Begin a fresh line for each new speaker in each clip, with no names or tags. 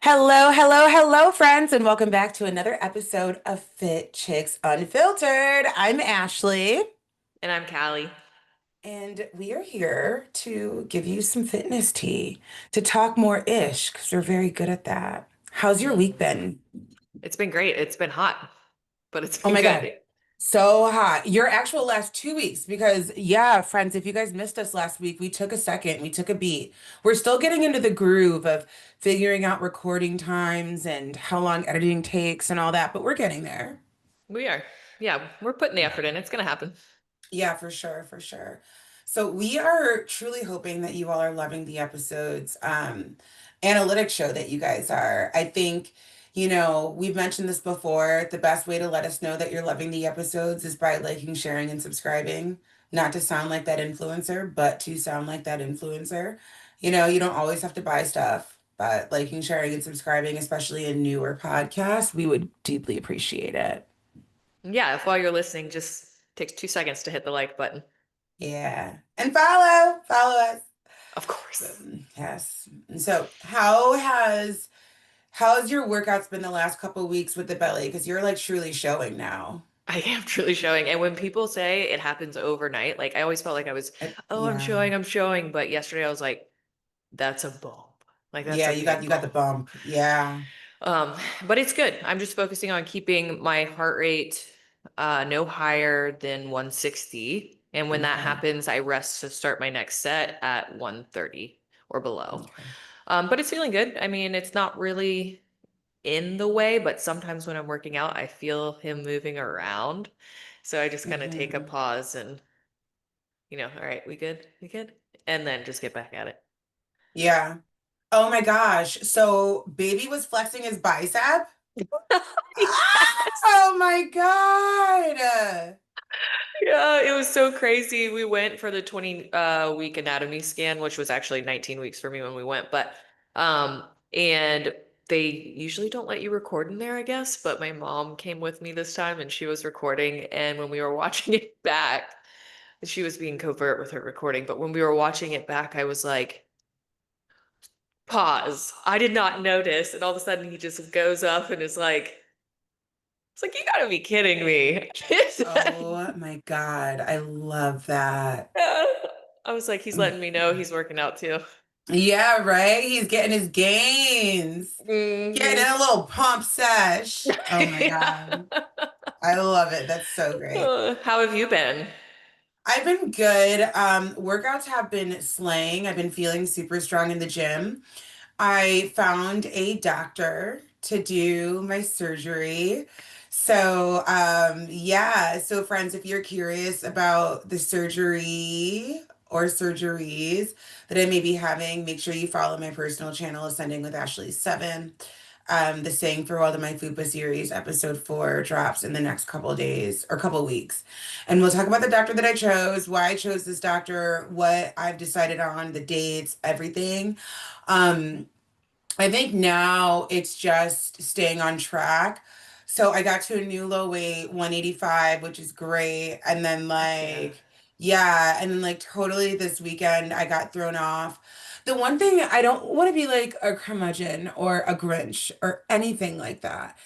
Hello, hello, hello, friends, and welcome back to another episode of Fit Chicks Unfiltered. I'm Ashley,
And I'm Callie.
and we are here to give you some fitness tea, to talk more ish, because we're very good at that. How's your week been?
It's been great. It's been hot, but it's
Oh
been
my God,
good.
so hot. Your actual last 2 weeks, because yeah, friends, if you guys missed us last week, we took a second, we took a beat. We're still getting into the groove of figuring out recording times and how long editing takes and all that, but we're getting there.
We are. Yeah, we're putting the effort in. It's gonna happen.
Yeah, for sure, for sure. So we are truly hoping that you all are loving the episodes. Analytics show that you guys are. I think, we've mentioned this before. The best way to let us know that you're loving the episodes is by liking, sharing, and subscribing. Not to sound like that influencer, but to sound like that influencer. You don't always have to buy stuff, but liking, sharing, and subscribing, especially in newer podcasts, we would deeply appreciate it.
Yeah, if while you're listening, just takes 2 seconds to hit the like button.
Yeah. And follow us.
Of course.
Yes. And so how's your workouts been the last couple of weeks with the belly? Because you're like truly showing now.
I am truly showing. And when people say it happens overnight, like I always felt like I was, oh,
Yeah.
I'm showing. But yesterday I was like, that's a bump. Like that's
Yeah,
a
you
big
got the
bump.
bump. Yeah.
Um, but it's good. I'm just focusing on keeping my heart rate no higher than 160. And when that
Okay.
happens, I rest to start my next set at 130 or below.
Okay.
But it's feeling good. I mean, it's not really in the way, but sometimes when I'm working out, I feel him moving around. So I just kind of take a
Hmm.
pause and, all right, we good? We good? And then just get back at it.
Yeah. Oh my gosh. So baby was flexing his bicep?
Yes.
Oh my God.
Yeah, it was so crazy. We went for the 20 week anatomy scan, which was actually 19 weeks for me when we went, but and they usually don't let you record in there, I guess, but my mom came with me this time and she was recording, and when we were watching it back, she was being covert with her recording, but when we were watching it back, I was like, pause. I did not notice, and all of a sudden he just goes up and is like, it's like, you gotta be kidding me.
Oh my God. I love that.
I was like, he's letting me know he's working out too.
Yeah, right. He's getting his gains. Getting
Hmm.
in a little pump sesh. Oh my
Yeah.
God. I love it. That's so great.
How have you been?
I've been good. Workouts have been slaying. I've been feeling super strong in the gym. I found a doctor to do my surgery. So, yeah. So, friends, if you're curious about the surgery or surgeries that I may be having, make sure you follow my personal channel, Ascending with Ashley 7. The Saying Farewell to My Fupa series, episode 4, drops in the next couple of days or couple of weeks. And we'll talk about the doctor that I chose, why I chose this doctor, what I've decided on, the dates, everything. Um, I think now it's just staying on track. So I got to a new low weight, 185, which is great. And then
Yeah.
yeah, and then like totally this weekend I got thrown off. The one thing I don't want to be like a curmudgeon or a Grinch or anything like that.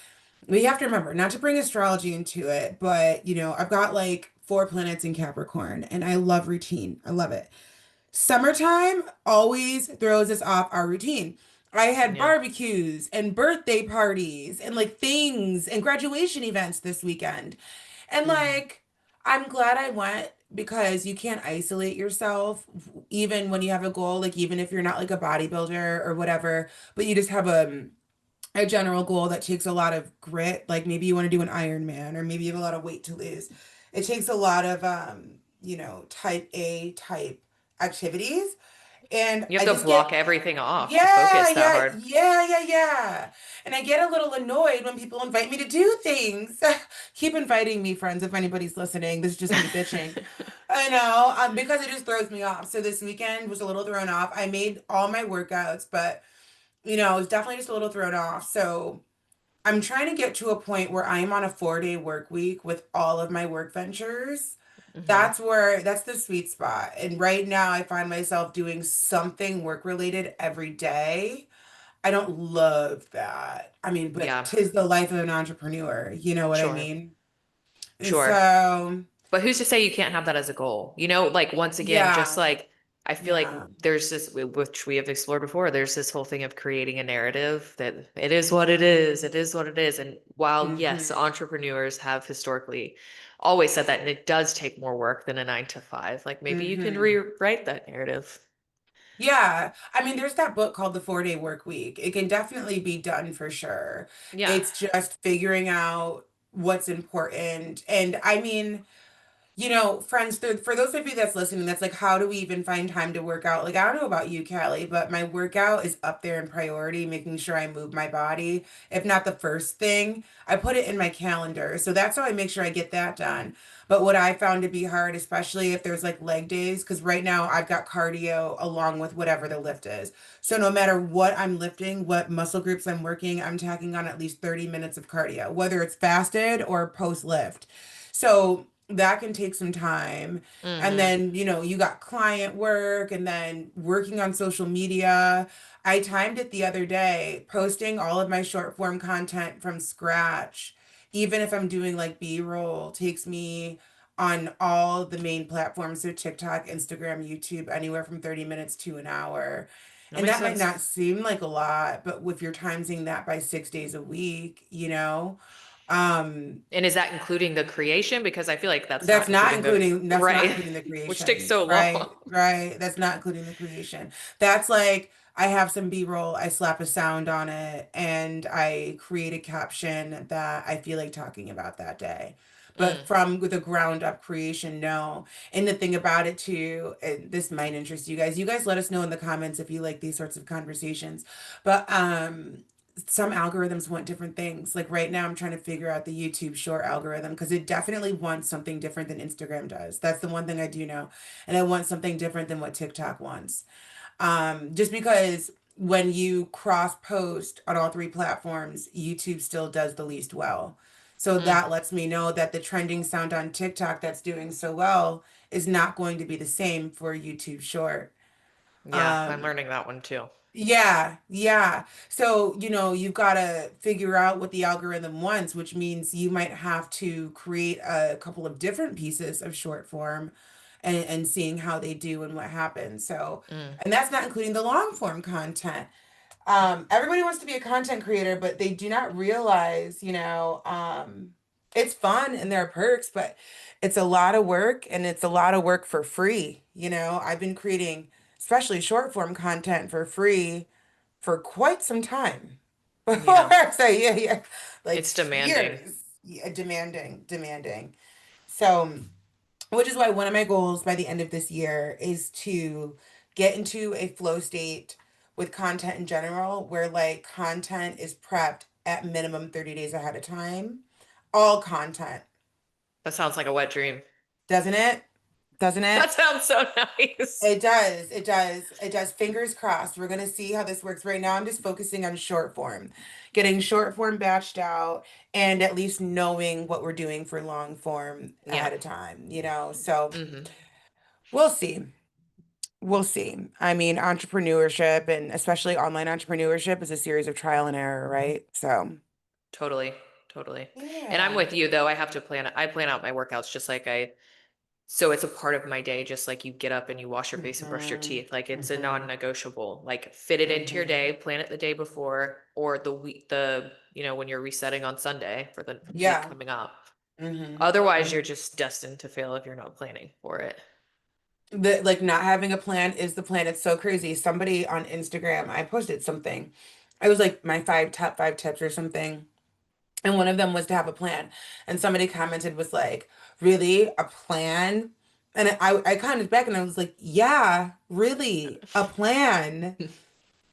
We have to remember not to bring astrology into it, but I've got like 4 planets in Capricorn and I love routine. I love it. Summertime always throws us off our routine. I had
Yeah.
barbecues and birthday parties and like things and graduation events this weekend. And
Mhm.
like, I'm glad I went because you can't isolate yourself even when you have a goal, like even if you're not like a bodybuilder or whatever, but you just have a general goal that takes a lot of grit. Like maybe you want to do an Ironman or maybe you have a lot of weight to lose. It takes a lot of type A type activities. And
You have
I
to
just get,
block everything off to
yeah,
focus that
yeah,
hard.
yeah, yeah, yeah. And I get a little annoyed when people invite me to do things. Keep inviting me, friends, if anybody's listening. This is just me bitching. I know, because it just throws me off. So this weekend was a little thrown off. I made all my workouts, but I was definitely just a little thrown off. So I'm trying to get to a point where I'm on a 4-day work week with all of my work ventures.
Hmm.
That's the sweet spot. And right now I find myself doing something work related every day. I don't love that. I mean, but
Yeah,
'tis the life of an entrepreneur. You know what I
sure.
mean? And
Sure.
so,
But who's to say you can't have that as a goal? Like once again, just
yeah,
like I feel like
yeah.
there's this, which we have explored before, there's this whole thing of creating a narrative that it is what it is, it is what it is. And while yes,
Hmm.
entrepreneurs have historically always said that, and it does take more work than a 9 to 5, like maybe you can
Hmm.
rewrite that narrative.
Yeah. I mean, there's that book called The 4 Day Work Week. It can definitely be done for sure.
Yeah.
It's just figuring out what's important. And I mean, friends, for those of you that's listening, that's like, how do we even find time to work out? Like, I don't know about you, Callie, but my workout is up there in priority, making sure I move my body. If not the first thing, I put it in my calendar. So that's how I make sure I get that done. But what I found to be hard, especially if there's like leg days, because right now I've got cardio along with whatever the lift is. So no matter what I'm lifting, what muscle groups I'm working, I'm tacking on at least 30 minutes of cardio, whether it's fasted or post lift. So that can take some time. And
Hmm.
then, you got client work and then working on social media. I timed it the other day, posting all of my short form content from scratch, even if I'm doing like B-roll, takes me on all the main platforms, so TikTok, Instagram, YouTube, anywhere from 30 minutes to an hour.
That
And
makes
that might
sense.
not seem like a lot, but if you're timesing that by 6 days a week, um,
And is that including the creation? Because I feel like
that's not
right,
including the
which takes
creation,
so long.
right? Right. That's not including the creation. That's like I have some B-roll, I slap a sound on it, and I create a caption that I feel like talking about that day. But
Mm,
from with a ground up creation, no. And the thing about it too, and this might interest you guys. You guys let us know in the comments if you like these sorts of conversations. But some algorithms want different things. Like right now, I'm trying to figure out the YouTube short algorithm because it definitely wants something different than Instagram does. That's the one thing I do know. And I want something different than what TikTok wants. Just because when you cross post on all three platforms, YouTube still does the least well. So
mm.
that lets me know that the trending sound on TikTok that's doing so well is not going to be the same for YouTube short.
Yeah, I'm
Um,
learning that one too.
yeah, yeah. So, you've got to figure out what the algorithm wants, which means you might have to create a couple of different pieces of short form and seeing how they do and what happens. So,
Mm,
and that's not including the long form content. Everybody wants to be a content creator, but they do not realize, it's fun and there are perks, but it's a lot of work and it's a lot of work for free. I've been creating, especially short form content for free for quite some time. Before
yeah,
I say, yeah, yeah, like
it's demanding.
years, yeah, demanding, demanding. So, which is why one of my goals by the end of this year is to get into a flow state with content in general, where like content is prepped at minimum 30 days ahead of time. All content,
That sounds like a wet dream.
doesn't it? Doesn't it?
That sounds so nice.
It does. It does. It does. Fingers crossed. We're going to see how this works. Right now, I'm just focusing on short form, getting short form batched out and at least knowing what we're doing for long form
Yeah.
ahead of time. So
Hmm.
we'll see. We'll see. I mean, entrepreneurship and especially online entrepreneurship is a series of trial and error, right? So,
Totally. Totally. And I'm
yeah.
with you though. I plan out my workouts just like so it's a part of my day, just like you get up and you wash your face and brush your
Hmm.
teeth. Like it's a
Hmm.
non-negotiable. Like fit it into your
Hmm.
day, plan it the day before or when you're resetting on Sunday for the week
Yeah.
coming up.
Hmm.
Otherwise,
Hmm.
you're just destined to fail if you're not planning for it.
Like not having a plan is the plan. It's so crazy. Somebody on Instagram, I posted something. It was like my top five tips or something. And one of them was to have a plan. And somebody commented was like, really? A plan? And I commented back and I was like, yeah, really, a plan.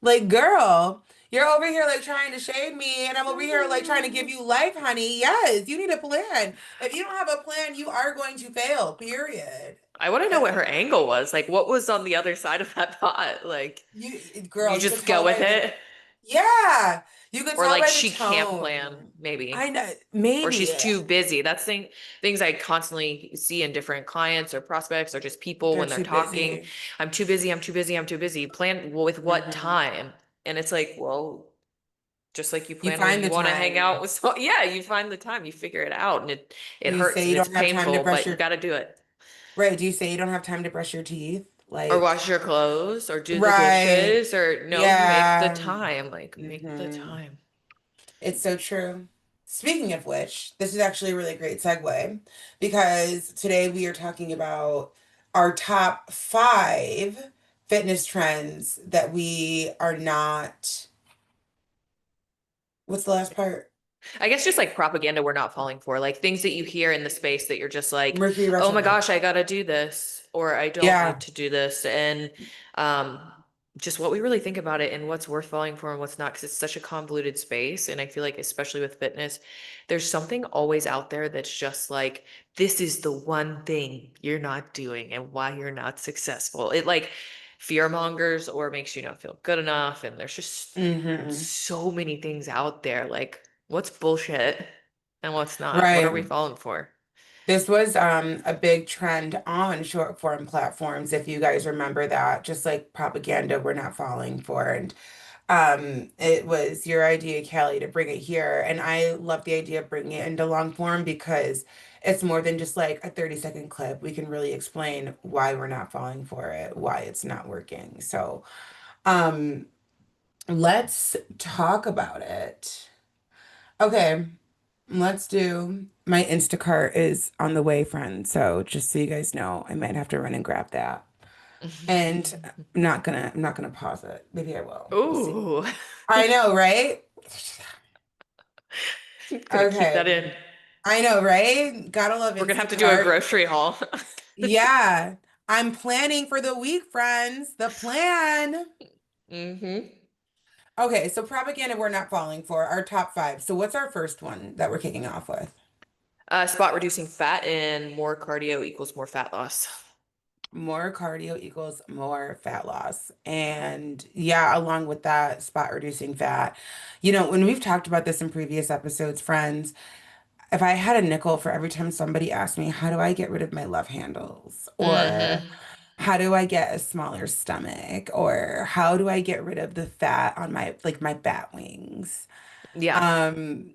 Like, girl, you're over here like trying to shade me, and I'm over here like trying to give you life, honey. Yes, you need a plan. If you don't have a plan, you are going to fail, period.
I want to know
Uh,
what her angle was. Like, what was on the other side of that thought? Like,
girl,
you
you could
just go
tell
with
by the,
it?
yeah, you could
Or
tell
like
by the
she can't plan,
tone. I
maybe.
know,
Or
maybe
she's too busy. Things I constantly see in different clients or prospects or just people
they're
when they're
too
talking.
busy.
I'm too busy, I'm too busy, I'm too busy. Plan well, with what
Hmm.
time? And it's like, well, just like you
You
plan when
find
you
the
want to hang out
time.
with so yeah, you find the time, you figure it out, and it
You
hurts
say
and
you
it's
don't have time to
painful,
brush
but you
your
got to do it.
right. Do you say you don't have time to brush your teeth?
Or
Like,
wash your clothes or do the
right.
dishes or no, make the
Yeah.
time, like make the
Hmm.
time.
It's so true. Speaking of which, this is actually a really great segue because today we are talking about our top five fitness trends that we are not. What's the last part?
I guess just like propaganda we're not falling for, like things that you hear in the space that you're just like,
Mercury
oh my
retrograde.
gosh, I gotta do this, or I don't need
Yeah.
to do this. And um, just what we really think about it and what's worth falling for and what's not, because it's such a convoluted space. And I feel like, especially with fitness, there's something always out there that's just like, this is the one thing you're not doing and why you're not successful. It like fear mongers or makes you not feel good enough. And there's just
Hmm.
so many things out there. Like, what's bullshit and what's not? What are we
Right.
falling for?
This was a big trend on short form platforms, if you guys remember that, just like propaganda we're not falling for. And it was your idea, Callie, to bring it here. And I love the idea of bringing it into long form because it's more than just like a 30-second clip. We can really explain why we're not falling for it, why it's not working. So um let's talk about it. Okay. Let's do my Instacart is on the way, friend. So just so you guys know, I might have to run and grab that. And I'm not gonna pause it. Maybe I will. We'll see.
Ooh,
I know, right?
gonna keep that
Okay.
in.
I know, right? Gotta love
We're gonna have to do a
Instacart.
grocery haul.
Yeah. I'm planning for the week, friends. The plan.
Hmm.
Okay, so propaganda we're not falling for. Our top five. So what's our first one that we're kicking off with?
Spot reducing fat and more cardio equals more fat loss.
More cardio equals more fat loss. And yeah, along with that, spot reducing fat. You know, when we've talked about this in previous episodes, friends, if I had a nickel for every time somebody asked me, how do I get rid of my love handles? Or
Hmm.
how do I get a smaller stomach? Or how do I get rid of the fat on my, like my bat wings?
Yeah.
Um,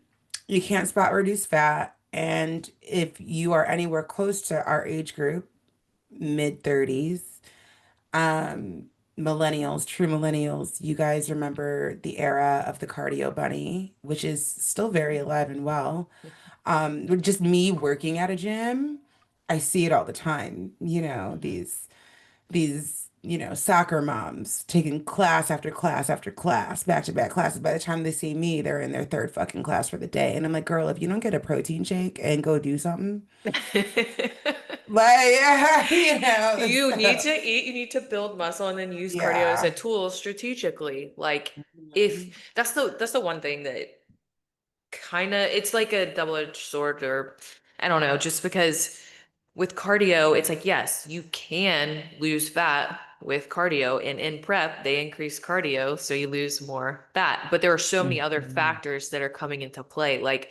you can't spot reduce fat. And if you are anywhere close to our age group, mid 30s, um, millennials, true millennials, you guys remember the era of the cardio bunny, which is still very alive and well. With just me working at a gym, I see it all the time. Soccer moms taking class after class after class, back to back classes. By the time they see me, they're in their third fucking class for the day. And I'm like, girl, if you don't get a protein shake and go do something, like,
You need
so,
to eat, you need to build muscle and then use cardio as a
yeah.
tool strategically. Like if
Mhm.
that's the one thing that kind of it's like a double-edged sword or I don't know, just because with cardio, it's like, yes, you can lose fat with cardio and in prep, they increase cardio, so you lose more fat. But there are so many other
Mhm.
factors that are coming into play, like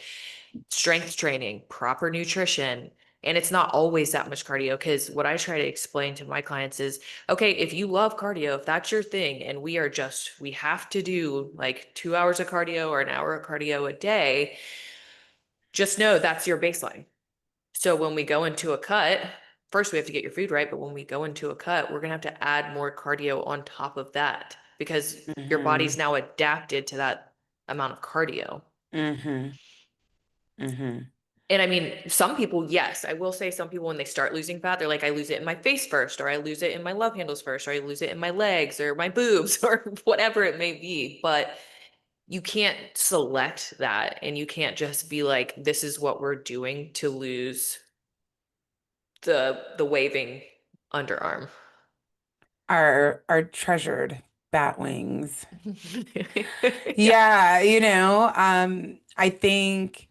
strength training, proper nutrition. And it's not always that much cardio because what I try to explain to my clients is, okay, if you love cardio, if that's your thing, and we have to do like 2 hours of cardio or an hour of cardio a day, just know that's your baseline. So when we go into a cut, first we have to get your food right, but when we go into a cut, we're gonna have to add more cardio on top of that because your body's
Mhm.
now adapted to that amount of cardio.
Mhm. Mhm.
And I mean, some people, yes, I will say some people, when they start losing fat, they're like, I lose it in my face first, or I lose it in my love handles first, or I lose it in my legs or my boobs or whatever it may be. But you can't select that. And you can't just be like, this is what we're doing to lose the waving underarm.
Our treasured bat wings.
Yeah.
Yeah, I think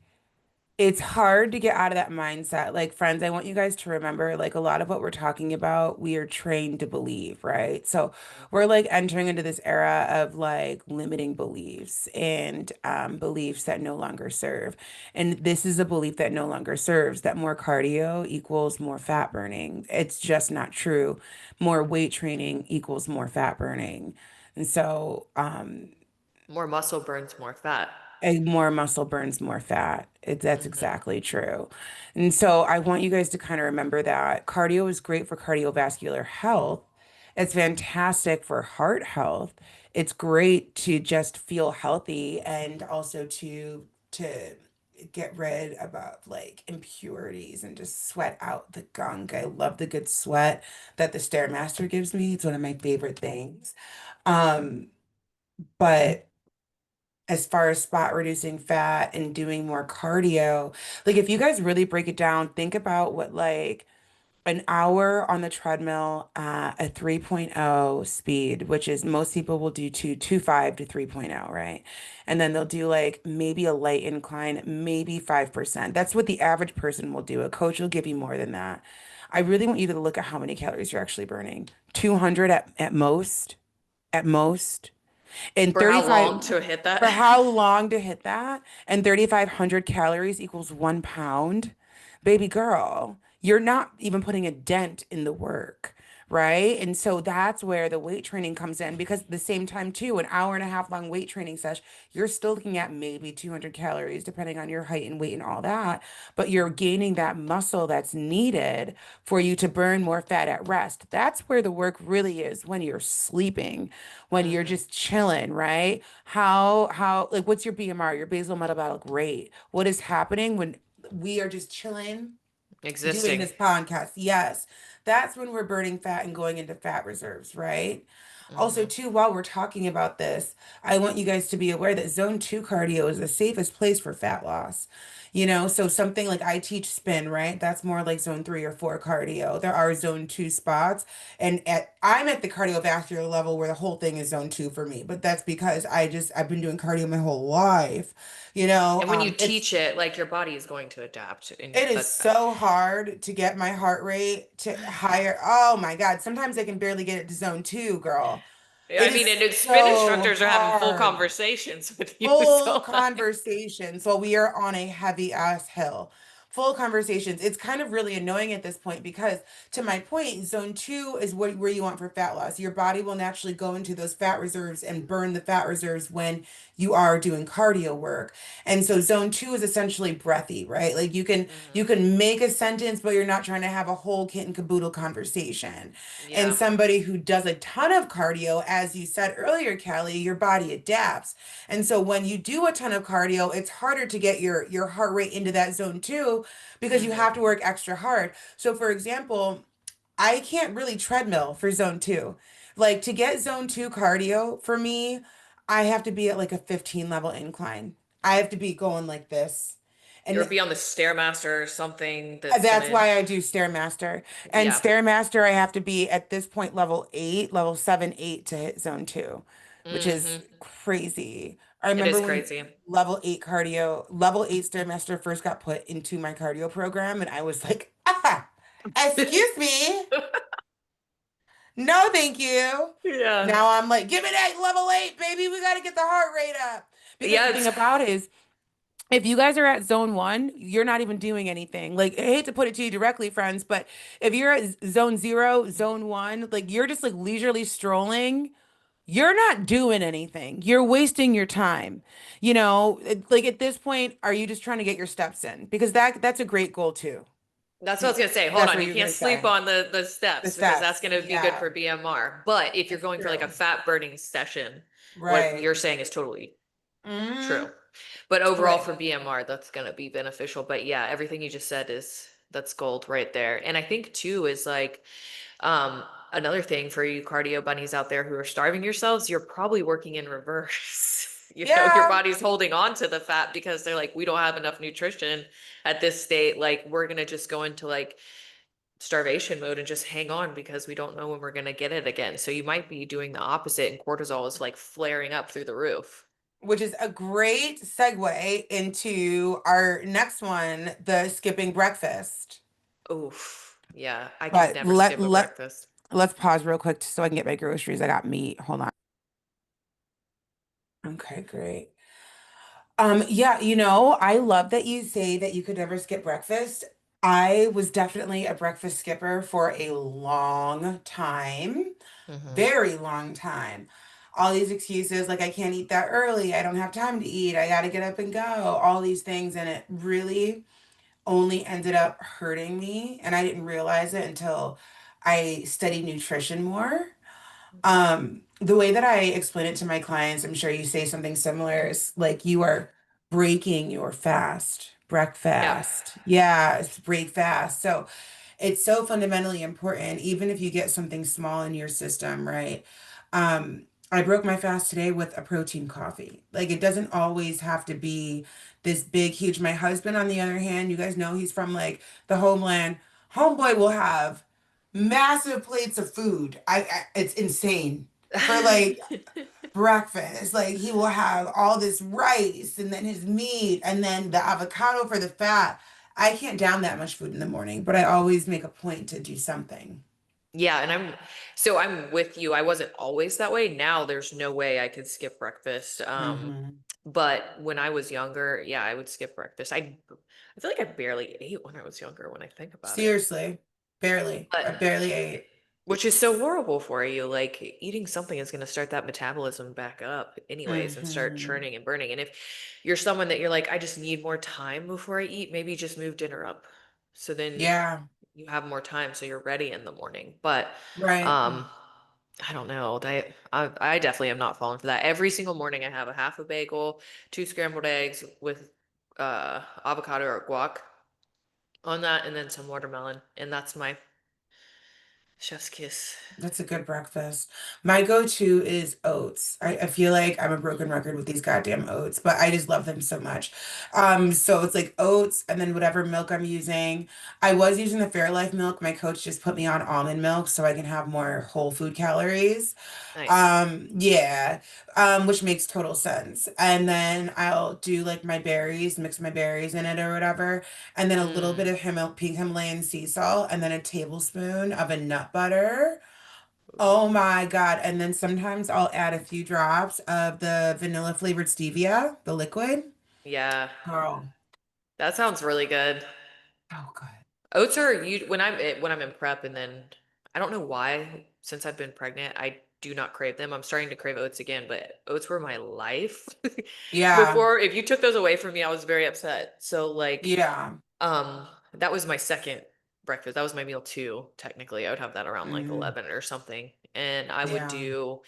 it's hard to get out of that mindset. Like, friends, I want you guys to remember, like, a lot of what we're talking about, we are trained to believe, right? So we're like entering into this era of like limiting beliefs and beliefs that no longer serve. And this is a belief that no longer serves, that more cardio equals more fat burning. It's just not true. More weight training equals more fat burning. And so,
More muscle burns more fat.
more muscle burns more fat. That's
Hmm.
exactly true. And so I want you guys to kind of remember that cardio is great for cardiovascular health. It's fantastic for heart health. It's great to just feel healthy and also to get rid of like impurities and just sweat out the gunk. I love the good sweat that the Stairmaster gives me. It's one of my favorite things. Um, but as far as spot reducing fat and doing more cardio, like if you guys really break it down, think about what like an hour on the treadmill at a 3.0 speed, which is most people will do 2.5 to 3.0, right? And then they'll do like maybe a light incline, maybe 5%. That's what the average person will do. A coach will give you more than that. I really want you to look at how many calories you're actually burning. 200 at most, at most. And
For how
35
long to hit that?
for how long to hit that? And 3,500 calories equals 1 pound. Baby girl, you're not even putting a dent in the work, right? And so that's where the weight training comes in because at the same time, too, an hour and a half long weight training session, you're still looking at maybe 200 calories, depending on your height and weight and all that. But you're gaining that muscle that's needed for you to burn more fat at rest. That's where the work really is when you're sleeping, when you're
Hmm.
just chilling, right? Like what's your BMR, your basal metabolic rate? What is happening when we are just chilling doing
Existing.
this podcast? Yes. That's when we're burning fat and going into fat reserves, right? Also,
Hmm.
too, while we're talking about this, I want you guys to be aware that zone two cardio is the safest place for fat loss. So something like I teach spin, right? That's more like zone three or four cardio. There are zone two spots, and I'm at the cardiovascular level where the whole thing is zone two for me. But that's because I've been doing cardio my whole life.
And when you
It's
teach it, like your body is going to adapt, and
it is
that
so hard to get my heart rate to higher. Oh my God. Sometimes I can barely get it to zone two, girl. It
I
is
mean, and spin
so
instructors are having full
hard.
conversations with you,
Full
so
conversations while we are on a heavy ass hill. Full conversations. It's kind of really annoying at this point because, to my point, zone two is where you want for fat loss. Your body will naturally go into those fat reserves and burn the fat reserves when you are doing cardio work. And so zone two is essentially breathy, right? Like you
Mhm.
can make a sentence, but you're not trying to have a whole kit and caboodle conversation. And
Yeah.
somebody who does a ton of cardio, as you said earlier, Callie, your body adapts. And so when you do a ton of cardio, it's harder to get your heart rate into that zone too because you
Hmm.
have to work extra hard. So for example, I can't really treadmill for zone two. Like to get zone two cardio for me, I have to be at like a 15 level incline. I have to be going like this.
Or
And
be on the Stairmaster or something that's
that's
gonna,
why I do Stairmaster. And
yeah.
Stairmaster, I have to be at this point level 8, level 7, 8 to hit zone 2, which is
Hmm.
crazy. I
It
remember
is
when
crazy.
level 8 Stairmaster first got put into my cardio program, and I was like, ah, excuse me. No, thank you.
Yeah.
Now I'm like, give me that level 8, baby. We got to get the heart rate up. Because the
Yeah,
thing
it's
about it is, if you guys are at zone one, you're not even doing anything. Like, I hate to put it to you directly, friends, but if you're at zone zero, zone one, like you're just like leisurely strolling, you're not doing anything. You're wasting your time. Like at this point, are you just trying to get your steps in? Because that's a great goal too.
that's what I was gonna say. Hold
That's
on,
what
you
you're
can't
gonna
sleep
say.
on the
The
steps because that's
steps.
gonna be good
Yeah,
for BMR. But if you're
it's
going for like a
true.
fat burning session, what
Right.
you're saying is totally true.
Mm-hmm.
But overall
Right.
for BMR, that's gonna be beneficial. But yeah, everything you just said is that's gold right there. And I think too is like another thing for you cardio bunnies out there who are starving yourselves, you're probably working in reverse. Your
Yeah.
body's holding on to the fat because they're like, we don't have enough nutrition at this state. Like, we're gonna just go into like starvation mode and just hang on because we don't know when we're gonna get it again. So you might be doing the opposite, and cortisol is like flaring up through the roof.
Which is a great segue into our next one, the skipping breakfast.
Oof. Yeah, I could
But
never skip a breakfast.
let's pause real quick so I can get my groceries. I got meat. Hold on. Okay, great. Yeah, I love that you say that you could never skip breakfast. I was definitely a breakfast skipper for a long time,
Hmm.
very long time. all these excuses like I can't eat that early, I don't have time to eat, I got to get up and go, all these things. And it really only ended up hurting me. And I didn't realize it until I studied nutrition more. The way that I explain it to my clients, I'm sure you say something similar, is like you are breaking your fast,
Yeah.
breakfast. Yeah, it's break fast. So it's so fundamentally important, even if you get something small in your system, right? I broke my fast today with a protein coffee. Like it doesn't always have to be this big, huge. My husband, on the other hand, you guys know he's from like the homeland. Homeboy will have massive plates of food. It's insane for like breakfast. Like he will have all this rice and then his meat and then the avocado for the fat. I can't down that much food in the morning, but I always make a point to do something.
Yeah, and I'm with you. I wasn't always that way. Now there's no way I could skip breakfast.
Hmm.
But when I was younger, yeah, I would skip breakfast. I feel like I barely ate when I was younger when I think about it.
Seriously, barely.
But
I barely ate.
which is so horrible for you. Like eating something is going to start that metabolism back up anyways and start
Hmm.
churning and burning. And if you're someone that you're like, I just need more time before I eat, maybe just move dinner up. So then
Yeah,
you have more time so you're ready in the morning. But
right.
um I don't know. I definitely am not falling for that. Every single morning I have a half a bagel, two scrambled eggs with avocado or guac on that and then some watermelon. And that's my chef's kiss.
That's a good breakfast. My go-to is oats. I feel like I'm a broken record with these goddamn oats, but I just love them so much. So it's like oats and then whatever milk I'm using. I was using the Fairlife milk. My coach just put me on almond milk so I can have more whole food calories.
Nice.
Yeah, which makes total sense. And then I'll do like my berries, mix my berries in it or whatever, and then a little bit
Mm.
of pink Himalayan sea salt, and then a tablespoon of a nut butter. Oh my God. And then sometimes I'll add a few drops of the vanilla flavored stevia, the liquid.
Yeah,
Girl,
that sounds really good.
oh good.
Oats are you when I'm in prep and then I don't know why since I've been pregnant I do not crave them. I'm starting to crave oats again, but oats were my life.
Yeah,
Before, if you took those away from me, I was very upset. So like
yeah.
that was my second breakfast. That was my meal two, technically. I would have that around like
Hmm.
11 or something. And I would
Yeah.
do,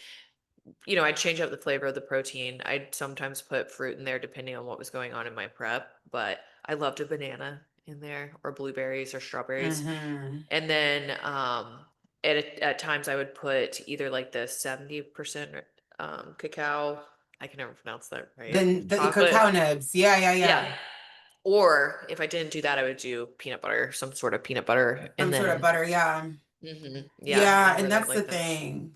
I'd change up the flavor of the protein. I'd sometimes put fruit in there depending on what was going on in my prep, but I loved a banana in there or blueberries or strawberries.
Hmm.
And then at times I would put either like the 70% cacao, I can never pronounce that right,
Then the
chocolate.
cacao nibs. Yeah, yeah,
Yeah.
yeah.
Or if I didn't do that, I would do peanut butter, some sort of peanut butter. And
Some sort of
then,
butter. Yeah.
yeah, I
Yeah. And
really
that's the
like them.
thing.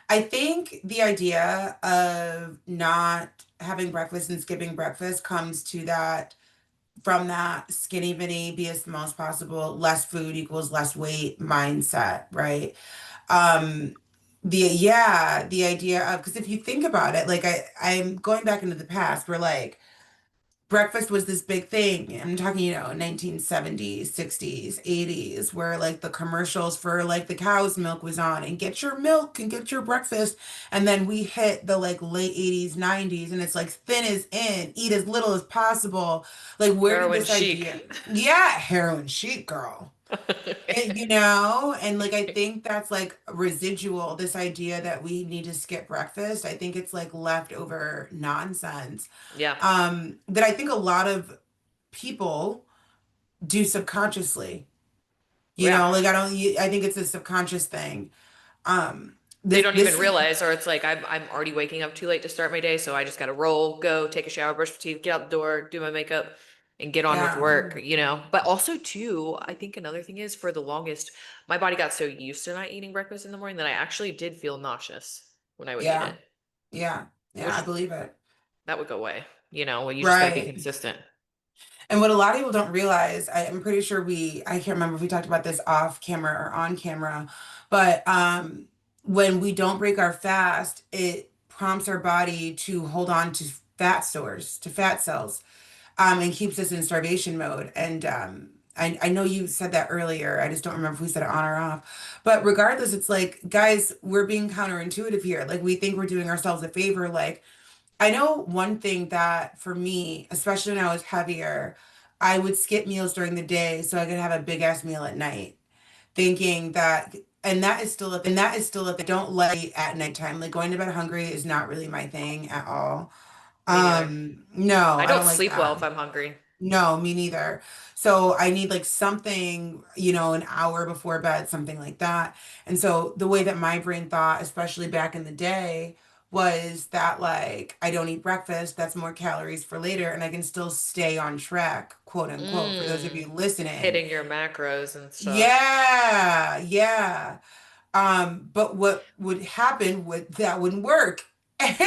I think the idea of not having breakfast and skipping breakfast comes to that from that skinny bitty, be as small as possible, less food equals less weight mindset, right? Um, the idea of, because if you think about it, like I'm going back into the past, where like breakfast was this big thing. I'm talking, 1970s, 60s, 80s, where like the commercials for like the cow's milk was on and get your milk and get your breakfast. And then we hit the like late 80s, 90s, and it's like thin as in, eat as little as possible. Like, where did
Heroin
this
chic.
idea? Yeah, heroin chic, girl. And like I think that's like residual, this idea that we need to skip breakfast. I think it's like leftover nonsense.
Yeah.
That I think a lot of people do subconsciously.
Yeah.
Like I think it's a subconscious thing. Um,
They
this
don't even
this
realize, or it's like I'm already waking up too late to start my day, so I just gotta roll, go, take a shower, brush my teeth, get out the door, do my makeup, and get on with
yeah,
work. But also too, I think another thing is for the longest, my body got so used to not eating breakfast in the morning that I actually did feel nauseous when I would eat
yeah,
it,
yeah, yeah, I
which
believe it.
that would go away. Well, you just gotta be
Right.
consistent.
And what a lot of people don't realize, I'm pretty sure I can't remember if we talked about this off camera or on camera, but when we don't break our fast, it prompts our body to hold on to fat stores, to fat cells, and keeps us in starvation mode. And I know you said that earlier. I just don't remember who said it on or off. But regardless, it's like, guys, we're being counterintuitive here. Like we think we're doing ourselves a favor. Like I know one thing that for me, especially when I was heavier, I would skip meals during the day so I could have a big ass meal at night, thinking that, and that is still a thing. I don't like at nighttime. Like going to bed hungry is not really my thing at all.
Me neither.
No,
I
I
don't
don't like
sleep well
that.
if I'm hungry.
No, me neither. So I need like something, an hour before bed, something like that. And so the way that my brain thought, especially back in the day, was that like I don't eat breakfast, that's more calories for later, and I can still stay on track, quote unquote, for those of you
Mm,
listening.
hitting your macros and stuff.
Yeah, yeah. But what would happen would that wouldn't work. And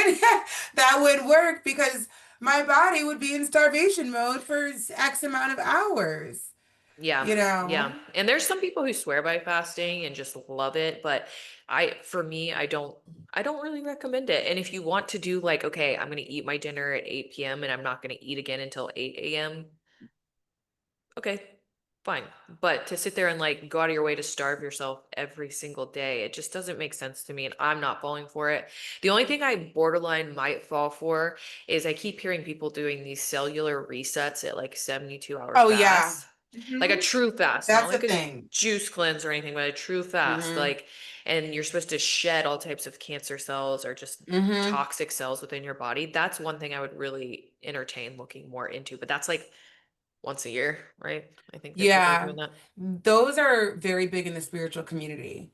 that would work because my body would be in starvation mode for X amount of hours,
Yeah,
you know?
yeah. And there's some people who swear by fasting and just love it, but for me, I don't really recommend it. And if you want to do like, okay, I'm gonna eat my dinner at 8 p.m. and I'm not gonna eat again until 8 a.m. Okay, fine. But to sit there and like go out of your way to starve yourself every single day, it just doesn't make sense to me, and I'm not falling for it. The only thing I borderline might fall for is I keep hearing people doing these cellular resets at like 72-hour
Oh yeah.
fasts. Like a
Hmm.
true fast, not
That's the
like a
thing.
juice cleanse or anything, but a true fast.
Hmm.
Like, and you're supposed to shed all types of cancer cells or just
Hmm.
toxic cells within your body. That's one thing I would really entertain looking more into, but that's like once a year, right? I think that people are
Yeah,
doing that.
those are very big in the spiritual community.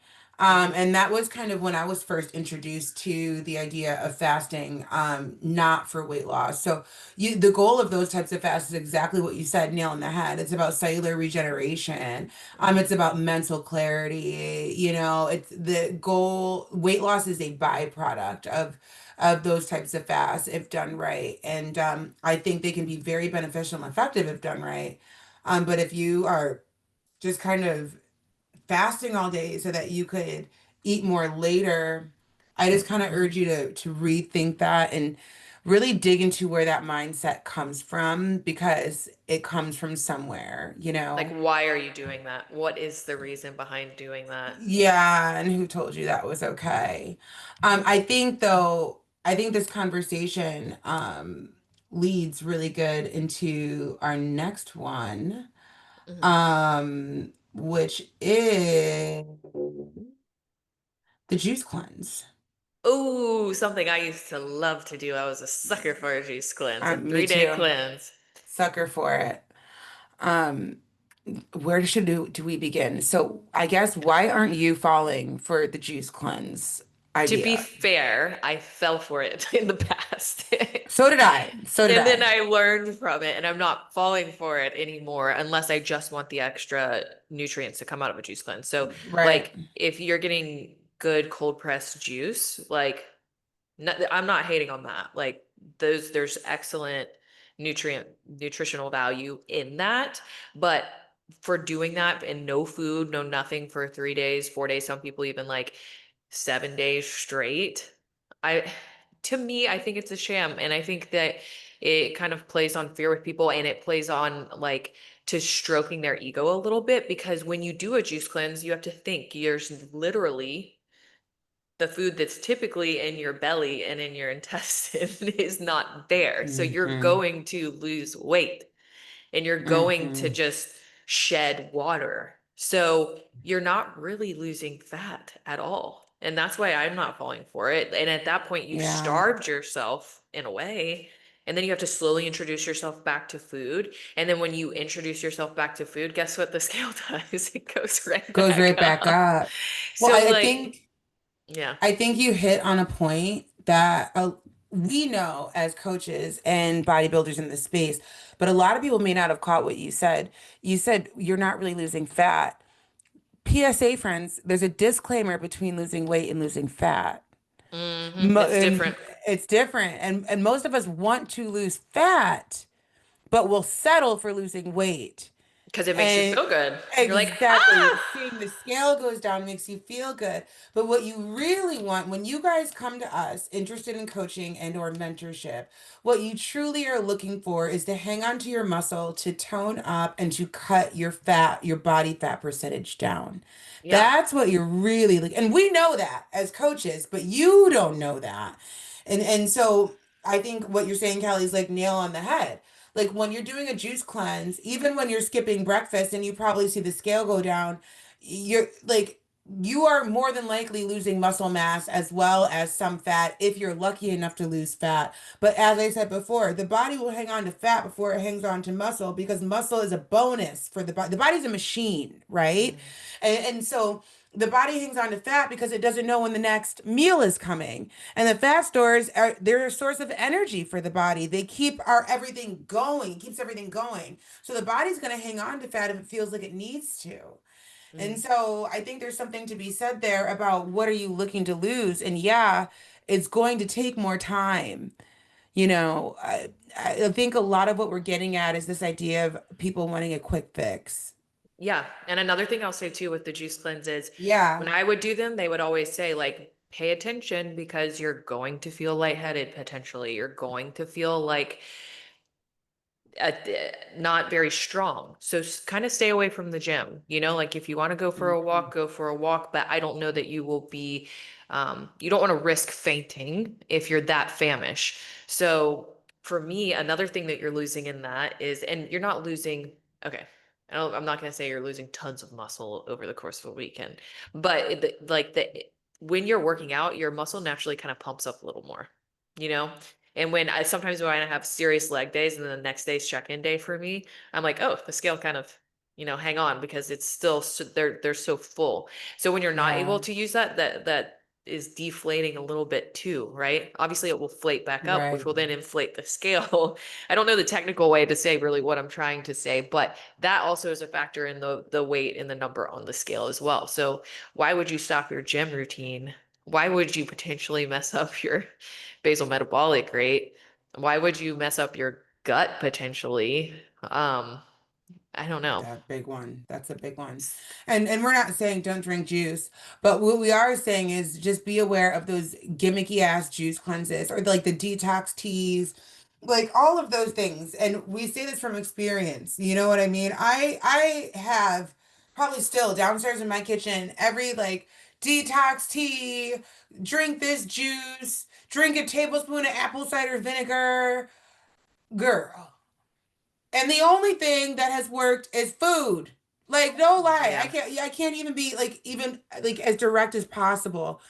Hmm.
And that was kind of when I was first introduced to the idea of fasting, not for weight loss. So the goal of those types of fasts is exactly what you said, nail on the head. It's about cellular regeneration. It's
Hmm.
about mental clarity. It's the goal. Weight loss is a byproduct of those types of fasts if done right. And I think they can be very beneficial and effective if done right. But if you are just kind of fasting all day so that you could eat more later, I just kind of urge you to rethink that and really dig into where that mindset comes from because it comes from somewhere, you
Like,
know?
why are you doing that? What is the reason behind doing that?
Yeah, and who told you that was okay? I think though, I think this conversation leads really good into our next one.
Hmm.
Which is the juice cleanse.
Oh, something I used to love to do. I was a sucker for a juice cleanse, a
Me
3 day
too.
cleanse.
Sucker for it. Um, where do we begin? So I guess why aren't you falling for the juice cleanse
To be
idea?
fair, I fell for it in the past.
So did I. So did
And then
I.
I learned from it, and I'm not falling for it anymore unless I just want the extra nutrients to come out of a juice cleanse. So,
Right.
like, if you're getting good cold pressed juice, like, no, I'm not hating on that. Like, there's excellent nutritional value in that, but for doing that and no food, no nothing for 3 days, 4 days, some people even like 7 days straight. I To me, I think it's a sham. And I think that it kind of plays on fear with people, and it plays on like to stroking their ego a little bit, because when you do a juice cleanse, you have to think there's literally the food that's typically in your belly and in your intestine is not there. So you're
Hmm.
going to lose weight, and you're going to
Hmm.
just shed water. So you're not really losing fat at all. And that's why I'm not falling for it. And at that point, you've
Yeah.
starved yourself in a way. And then you have to slowly introduce yourself back to food. And then when you introduce yourself back to food, guess what the scale does? It goes right
Goes
back
right back
up.
up. Well,
So,
I
like,
think
yeah.
I think you hit on a point that we know as coaches and bodybuilders in this space, but a lot of people may not have caught what you said. You said you're not really losing fat. PSA, friends, there's a disclaimer between losing weight and losing fat.
It's different.
And it's different. And most of us want to lose fat, but we'll settle for losing weight.
Because it makes you
And
feel good. You're like,
exactly,
ah,
seeing the scale goes down makes you feel good. But what you really want when you guys come to us interested in coaching and or mentorship, what you truly are looking for is to hang on to your muscle, to tone up and to cut your fat, your body fat percentage down.
yeah.
That's what you're really like. And we know that as coaches, but you don't know that. And so I think what you're saying, Kelly, is like nail on the head. Like when you're doing a juice cleanse, even when you're skipping breakfast and you probably see the scale go down, you're like, you are more than likely losing muscle mass as well as some fat if you're lucky enough to lose fat. But as I said before, the body will hang on to fat before it hangs on to muscle because muscle is a bonus for the body. The body's a machine, right?
Mm.
And so the body hangs on to fat because it doesn't know when the next meal is coming. And the fat stores are they're a source of energy for the body. They keep our everything going, keeps everything going. So the body's going to hang on to fat if it feels like it needs to. And
Mm.
so I think there's something to be said there about what are you looking to lose? And yeah, it's going to take more time. I think a lot of what we're getting at is this idea of people wanting a quick fix.
Yeah. And another thing I'll say too with the juice cleanse is when
Yeah,
I would do them, they would always say, like, pay attention because you're going to feel lightheaded potentially. You're going to feel like uh, not very strong. So kind of stay away from the gym. Like if you want to go for a
Mhm.
walk, go for a walk. But I don't know that you will be, you don't want to risk fainting if you're that famished. So for me, another thing that you're losing in that is, and you're not losing, okay. I'm not going to say you're losing tons of muscle over the course of a weekend, but when you're working out, your muscle naturally kind of pumps up a little more, you know? And sometimes when I have serious leg days and then the next day's check-in day for me, I'm like, oh, the scale kind of, hang on because it's still they're so full. So when you're not able
Yeah,
to use that is deflating a little bit too, right? Obviously it will inflate back up, which
right.
will then inflate the scale. I don't know the technical way to say really what I'm trying to say, but that also is a factor in the weight and the number on the scale as well. So why would you stop your gym routine? Why would you potentially mess up your basal metabolic rate? Why would you mess up your gut potentially? I don't know.
That big one. That's a big one. And we're not saying don't drink juice, but what we are saying is just be aware of those gimmicky ass juice cleanses or like the detox teas, like all of those things. And we say this from experience. You know what I mean? I have probably still downstairs in my kitchen every like detox tea, drink this juice, drink a tablespoon of apple cider vinegar. Girl. And the only thing that has worked is food. Like no lie, I
Yeah.
can't I can't even be like even like as direct as possible.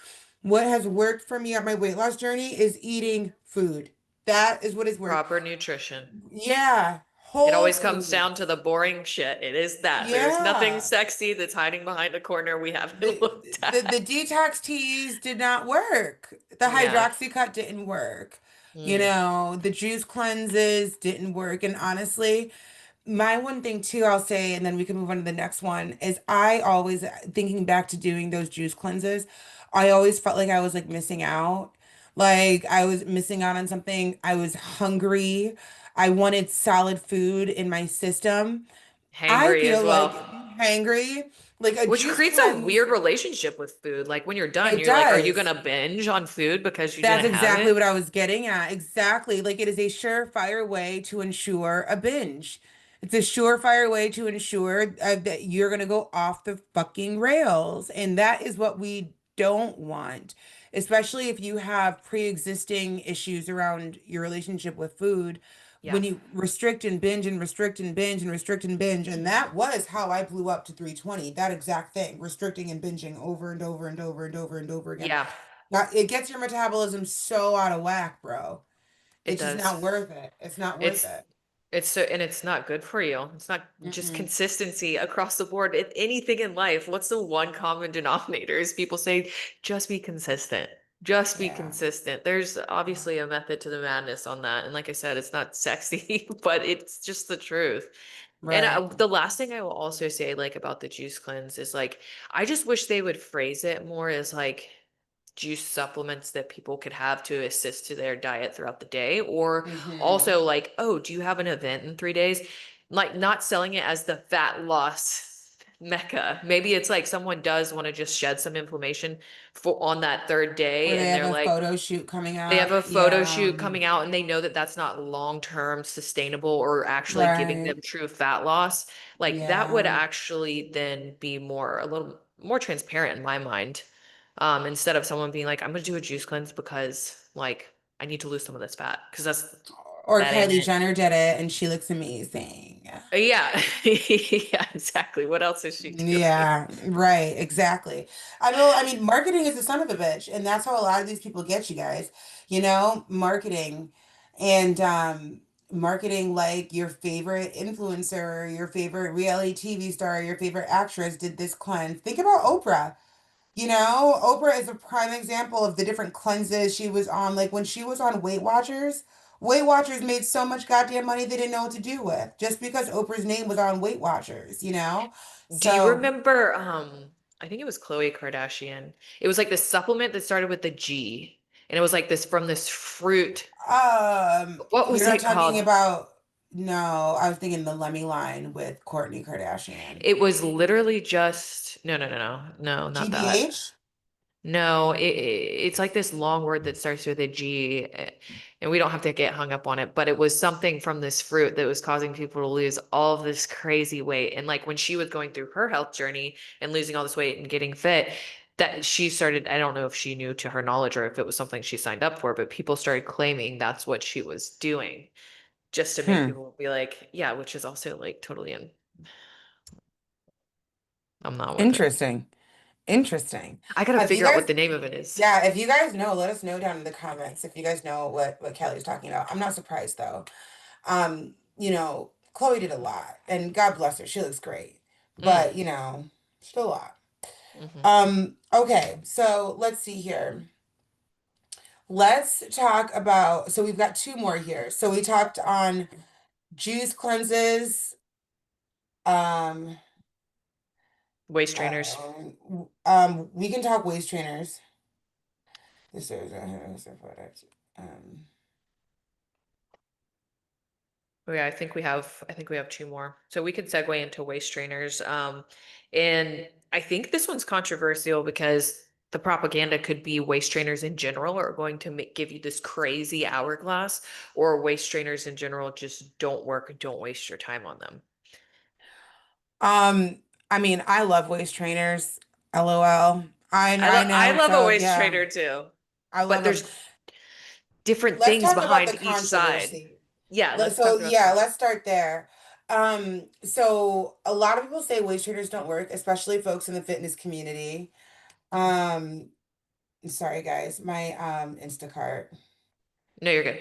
What has worked for me on my weight loss journey is eating food. That is what has worked.
Proper nutrition.
Yeah,
It
whole
always comes
foods.
down to the boring shit. It is that. There's nothing
Yeah.
sexy that's hiding behind a corner we haven't
The,
looked
the
at.
detox teas did not work. The
Yeah.
hydroxycut didn't work.
Mm.
The juice cleanses didn't work. And honestly, my one thing too, I'll say, and then we can move on to the next one, is I always, thinking back to doing those juice cleanses, I always felt like I was like missing out. Like I was missing out on something. I was hungry. I wanted solid food in my system. I
Hangry as
feel like
well.
hangry, like a
Which
juice
creates a
cleanse,
weird relationship with food. Like when you're done,
it
you're like, are you
does.
gonna binge on food because you
That's
didn't have
exactly
it?
what I was getting at. Exactly. Like it is a surefire way to ensure a binge. It's a surefire way to ensure that you're going to go off the fucking rails. And that is what we don't want, especially if you have pre-existing issues around your relationship with food.
Yeah.
When you restrict and binge and restrict and binge and restrict and binge. And that was how I blew up to 320, that exact thing, restricting and binging over and over and over and over and over again.
Yeah,
It gets your metabolism so out of whack, bro.
it
It's just
does.
not worth it. It's not worth
It's
it.
and it's not good for you. It's not just
Mm-mm.
consistency across the board. Anything in life, what's the one common denominator is people say, just be consistent. Just be
Yeah.
consistent. There's obviously a method to the madness on that. And like I said, it's not sexy, but it's just the truth. And
Right.
the last thing I will also say, like about the juice cleanse, is like, I just wish they would phrase it more as like juice supplements that people could have to assist to their diet throughout the day. Or
Mm-hmm.
also like, oh, do you have an event in 3 days? like not selling it as the fat loss mecca. Maybe it's like someone does want to just shed some inflammation for on that third
Or
day,
they
and
have
they're
a
like,
photo shoot coming
they have
up.
a photo
Yeah.
shoot coming out and they know that that's not long-term sustainable or actually giving them
Right.
true fat loss. Like that would
Yeah.
actually then be more, a little more transparent in my mind. Instead of someone being like, I'm gonna do a juice cleanse because like I need to lose some of this fat because
Or
that ain't
Kylie
it.
Jenner did it and she looks amazing.
Yeah. Yeah, exactly. What else is she doing?
Yeah, right, exactly. I mean, marketing is the son of a bitch, and that's how a lot of these people get you guys. Marketing and marketing like your favorite influencer, your favorite reality TV star, your favorite actress did this cleanse. Think about Oprah. Oprah is a prime example of the different cleanses she was on. Like when she was on Weight Watchers made so much goddamn money they didn't know what to do with just because Oprah's name was on Weight Watchers.
Do you
So,
remember I think it was Khloe Kardashian. It was like this supplement that started with the G and it was like this from this fruit. What
you're
was
not
it
talking
called?
about, no, I was thinking the Lemmy line with Kourtney Kardashian.
It was literally just no, not that.
GBH?
No, it's like this long word that starts with a G, and we don't have to get hung up on it, but it was something from this fruit that was causing people to lose all of this crazy weight. And like when she was going through her health journey and losing all this weight and getting fit, that she started, I don't know if she knew to her knowledge or if it was something she signed up for, but people started claiming that's what she was doing just to make
Hmm.
people be like, yeah, which is also like totally I'm not with it.
Interesting. Interesting.
I gotta
If you
figure out what
guys
the name of it is.
Yeah, if you guys know, let us know down in the comments if you guys know what Kelly's talking about. I'm not surprised though. Chloe did a lot, and God bless her, she looks great.
Mm,
But still a lot.
hmm.
Okay, so let's see here. Let's talk about. So we've got two more here. So we talked on juice cleanses. Um,
Waist trainers.
we can talk waist trainers. This is a product.
Oh, yeah, I think we have two more. So we could segue into waist trainers. And I think this one's controversial because the propaganda could be waist trainers in general are going to give you this crazy hourglass, or waist trainers in general just don't work and don't waste your time on them.
Um, I mean, I love waist trainers. LOL. I
I
know.
love a
So
waist
yeah,
trainer too,
I
but
love them.
there's different
Let's
things
talk about the
behind each side.
controversy.
Yeah, let's
So
talk about the
yeah, let's
controversy.
start there. So a lot of people say waist trainers don't work, especially folks in the fitness community. Um, sorry guys, my Instacart.
No, you're good.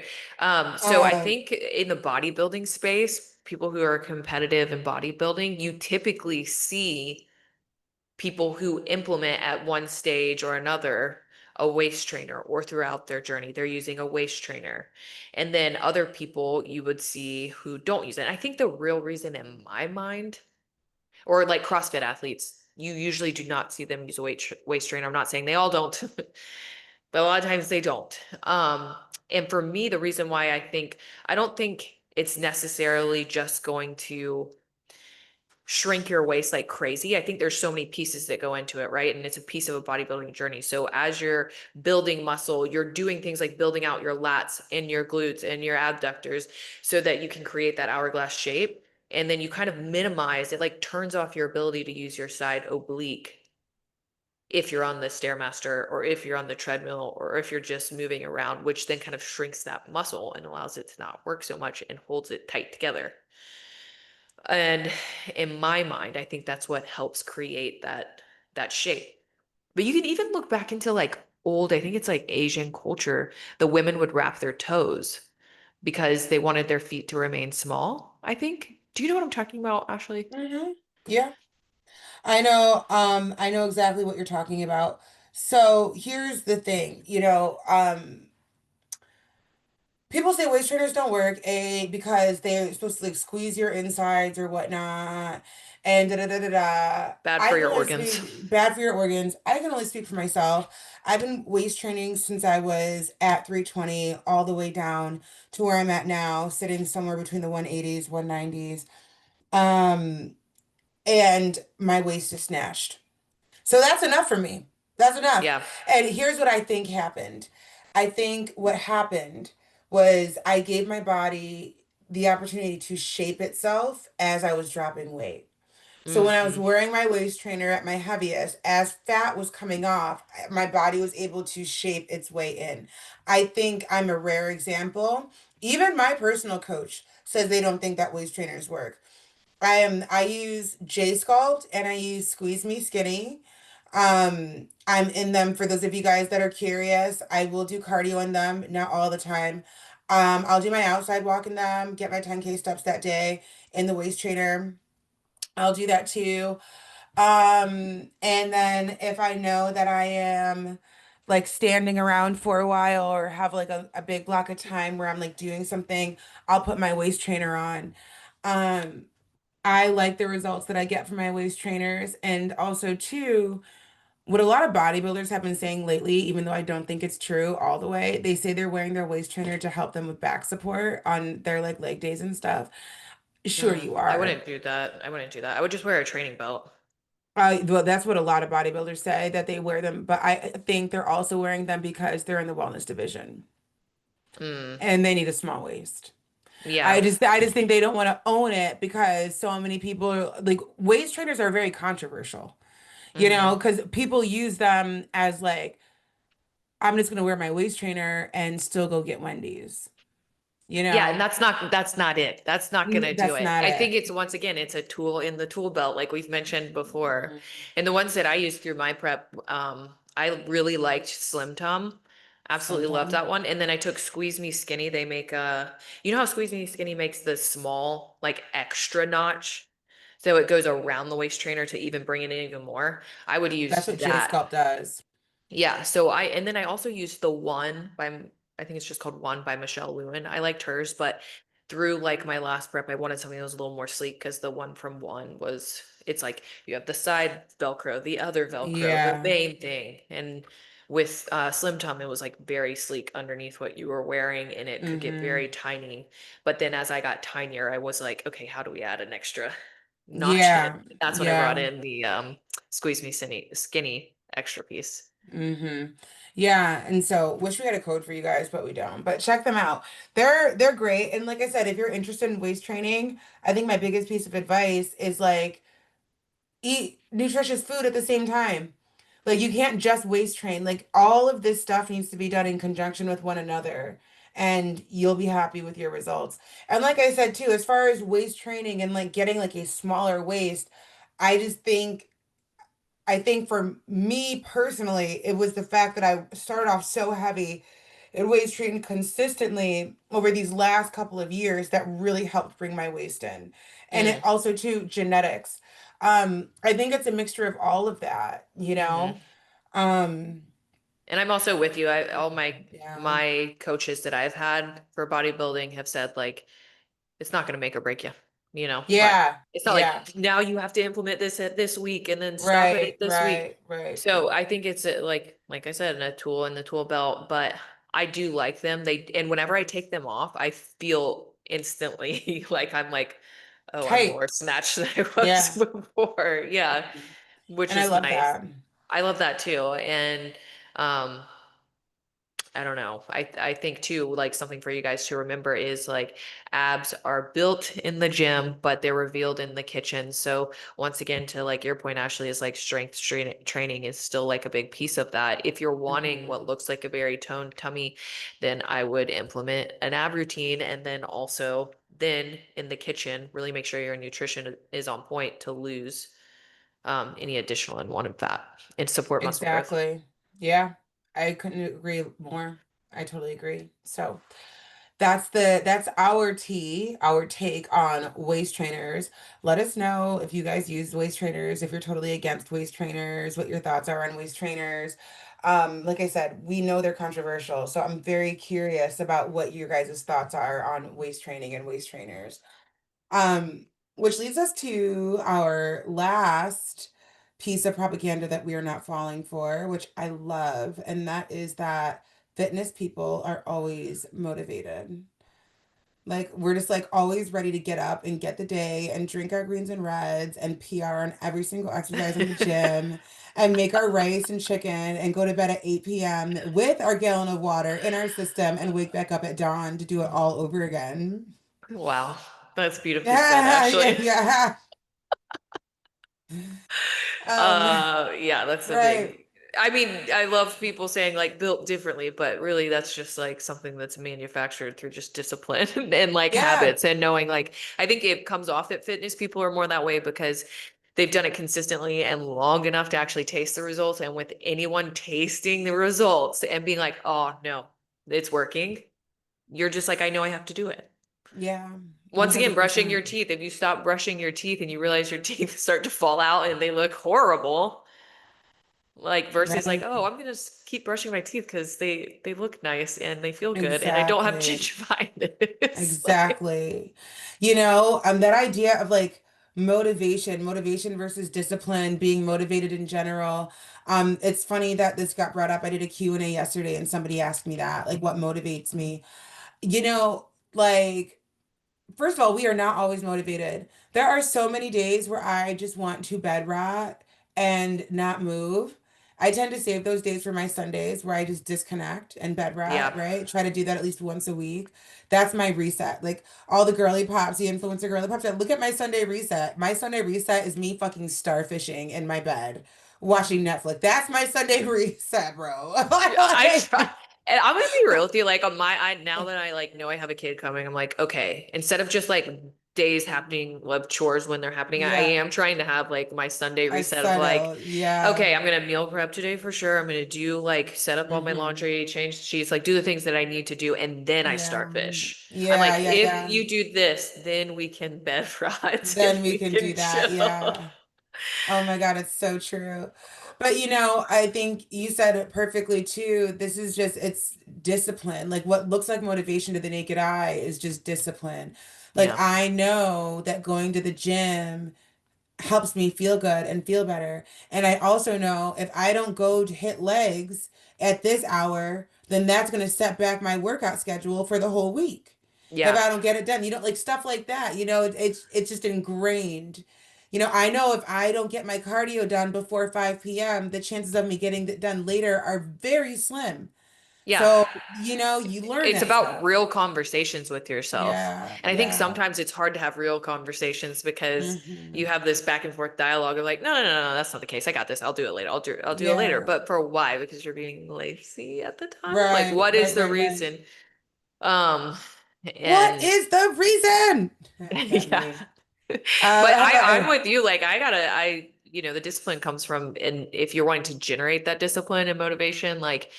So I
Um,
think in the bodybuilding space, people who are competitive in bodybuilding, you typically see people who implement at one stage or another a waist trainer or throughout their journey, they're using a waist trainer. And then other people you would see who don't use it. I think the real reason in my mind, or like CrossFit athletes, you usually do not see them use a waist trainer. I'm not saying they all don't, but a lot of times they don't. And for me, the reason why I don't think it's necessarily just going to shrink your waist like crazy. I think there's so many pieces that go into it, right? And it's a piece of a bodybuilding journey. So as you're building muscle, you're doing things like building out your lats and your glutes and your abductors so that you can create that hourglass shape. And then you kind of minimize it, like turns off your ability to use your side oblique if you're on the Stairmaster or if you're on the treadmill or if you're just moving around, which then kind of shrinks that muscle and allows it to not work so much and holds it tight together. And in my mind, I think that's what helps create that shape. But you can even look back into like old, I think it's like Asian culture. The women would wrap their toes because they wanted their feet to remain small, I think. Do you know what I'm talking about, Ashley?
yeah, I know exactly what you're talking about. So here's the thing, people say waist trainers don't work, because they're supposed to like squeeze your insides or whatnot, and da da da da da.
Bad
I
for
can
your
only
organs.
speak bad for your organs. I can only speak for myself. I've been waist training since I was at 320 all the way down to where I'm at now, sitting somewhere between the 180s, 190s. Um, and my waist is snatched. So that's enough for me. That's enough.
Yeah.
And here's what I think happened. I think what happened was I gave my body the opportunity to shape itself as I was dropping weight. So when I was
Hmm.
wearing my waist trainer at my heaviest, as fat was coming off, my body was able to shape its way in. I think I'm a rare example. Even my personal coach says they don't think that waist trainers work. I use J Sculpt and I use Squeeze Me Skinny. I'm in them for those of you guys that are curious. I will do cardio in them, not all the time. I'll do my outside walk in them, get my 10K steps that day in the waist trainer. I'll do that too. And then if I know that I am like standing around for a while or have like a big block of time where I'm like doing something, I'll put my waist trainer on. Um, I like the results that I get from my waist trainers. And also, too, what a lot of bodybuilders have been saying lately, even though I don't think it's true all the way, they say they're wearing their waist trainer to help them with back support on their like leg days and stuff. Sure, you
I
are.
wouldn't do that. I wouldn't do that. I would just wear a training belt.
Well, that's what a lot of bodybuilders say that they wear them, but I think they're also wearing them because they're in the wellness division
Mm,
and they need a small waist.
yeah.
I just think they don't want to own it because so many people are like waist trainers are very controversial. You know,
Hmm.
because people use them as like, I'm just gonna wear my waist trainer and still go get Wendy's, you
Yeah, and
know?
that's not it. That's not gonna do
That's
it.
not
I think
it.
it's once again, it's a tool in the tool belt, like we've mentioned before.
Mhm.
And the ones that I use through my prep, I really liked Slim Tom. Absolutely loved
Sometimes.
that one. And then I took Squeeze Me Skinny. They make you know how Squeeze Me Skinny makes the small, like extra notch? So it goes around the waist trainer to even bring it in even more. I would use
That's what J
that.
Sculpt does.
Yeah, so and then I also used the one by I think it's just called One by Michelle Lewin. I liked hers, but through like my last prep, I wanted something that was a little more sleek because the one from One was it's like you have the side Velcro, the other Velcro, the
Yeah.
main thing. And with Slim Tom, it was like very sleek underneath what you were wearing, and it could get
Hmm.
very tiny. But then as I got tinier, I was like, okay, how do we add an extra notch in?
Yeah.
That's when I brought
Yeah.
in the Squeeze Me Skinny extra piece.
Hmm. Yeah, and so wish we had a code for you guys, but we don't. But check them out. They're great. And like I said, if you're interested in waist training, I think my biggest piece of advice is like eat nutritious food at the same time. Like you can't just waist train. Like all of this stuff needs to be done in conjunction with one another, and you'll be happy with your results. And like I said too, as far as waist training and like getting like a smaller waist, I just think I think for me personally, it was the fact that I started off so heavy and waist trained consistently over these last couple of years that really helped bring my waist in. And it
Mm,
also too genetics. I think it's a mixture of all of that, you know?
hmm.
Um,
And I'm also with you. All
yeah.
my coaches that I've had for bodybuilding have said like it's not going to make or break you, but
Yeah.
it's not
Yeah.
like now you have to implement this at this week and then stop it at
Right,
this week.
right, right.
So I think it's like I said, a tool in the tool belt, but I do like them. And whenever I take them off, I feel instantly like I'm like, oh, I'm
Tight.
more snatched than I was
Yeah.
before. Yeah,
Mhm.
which
And I
is
love
nice.
that.
I love that too. And um I don't know. I think too, like something for you guys to remember is like abs are built in the gym, but they're revealed in the kitchen. So once again, to like your point, Ashley, is like training is still like a big piece of that. If you're wanting what
Hmm.
looks like a very toned tummy, then I would implement an ab routine, and then also then in the kitchen, really make sure your nutrition is on point to lose any additional unwanted fat and support muscle growth.
Exactly. Yeah, I couldn't agree more. I totally agree. So that's our take on waist trainers. Let us know if you guys use waist trainers, if you're totally against waist trainers, what your thoughts are on waist trainers. Like I said, we know they're controversial, so I'm very curious about what your guys' thoughts are on waist training and waist trainers. Um, which leads us to our last piece of propaganda that we are not falling for, which I love, and that is that fitness people are always motivated. Like we're just like always ready to get up and get the day and drink our greens and reds and PR on every single exercise in the gym and make our rice and chicken and go to bed at 8 p.m. with our gallon of water in our system and wake back up at dawn to do it all over again.
Wow, that's beautifully said,
Yeah, yeah,
actually.
yeah.
Yeah, that's a
Right.
big. I mean, I love people saying like built differently, but really that's just like something that's manufactured through just discipline and like
Yeah.
habits and knowing like I think it comes off that fitness people are more that way because they've done it consistently and long enough to actually taste the results. And with anyone tasting the results and being like, oh no, it's working, you're just like, I know I have to do it.
Yeah.
Once again, brushing your
100%.
teeth. If you stop brushing your teeth and you realize your teeth start to fall out and they look horrible, like versus like,
Right.
oh, I'm gonna keep brushing my teeth because they look nice and they feel good and I don't have
Exactly.
gingivitis. Like,
Exactly. That idea of like motivation versus discipline, being motivated in general. It's funny that this got brought up. I did a Q&A yesterday and somebody asked me that, like what motivates me. You know, like first of all, we are not always motivated. There are so many days where I just want to bed rot and not move. I tend to save those days for my Sundays where I just disconnect and bed rot,
yeah,
right? Try to do that at least once a week. That's my reset. Like all the girly pops, the influencer girly pops, look at my Sunday reset. My Sunday reset is me fucking starfishing in my bed, watching Netflix. That's my Sunday reset, bro.
I try.
Like,
And I'm gonna be real with you. Like on my, I now that I like know I have a kid coming, I'm like, okay, instead of just like days happening of chores when they're happening, I
yeah,
am trying to have like my Sunday
I
reset of like,
settle. Yeah.
okay, I'm gonna meal prep today for sure. I'm gonna do like set up all my
Mm-hmm.
laundry, change the sheets, like do the things that I need to do, and then I
Yeah.
start fish. I'm
Yeah,
like,
yeah,
if
yeah.
you do this, then we can bed rot and
Then we
we
can
can
do that.
chill.
Yeah. Oh my God, it's so true. But I think you said it perfectly too. This is just, it's discipline. Like what looks like motivation to the naked eye is just discipline. Like
Yeah.
I know that going to the gym helps me feel good and feel better. And I also know if I don't go to hit legs at this hour, then that's going to set back my workout schedule for the whole week. If
Yeah.
I don't get it done, like stuff like that, it's just ingrained. I know if I don't get my cardio done before 5 p.m., the chances of me getting it done later are very slim.
Yeah.
So, you learn
It's
that
about
stuff.
real conversations with yourself.
Yeah,
And I think
yeah.
sometimes it's hard to have real conversations because you
Hmm.
have this back and forth dialogue of like, no, no, no, no, that's not the case. I got this. I'll do it later. I'll do it later.
Yeah.
But for why? Because you're being lazy at the time? Like,
Right,
what is
right,
the
right, right.
reason? Um,
What
and
is the reason? That
yeah.
meme.
But I'm
Uh,
with you. Like the discipline comes from, and if you're wanting to generate that discipline and motivation, like,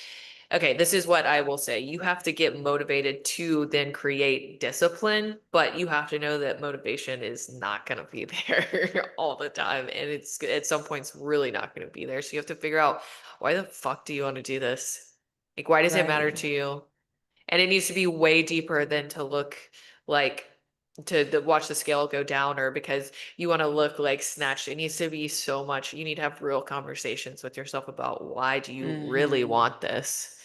okay, this is what I will say. You have to get motivated to then create discipline, but you have to know that motivation is not going to be there all the time. And it's at some points really not going to be there. So you have to figure out why the fuck do you want to do this? Like, why does it matter
right.
to you? And it needs to be way deeper than to look like watch the scale go down or because you want to look like snatched. It needs to be so much. You need to have real conversations with yourself about why do you really
Hmm.
want this?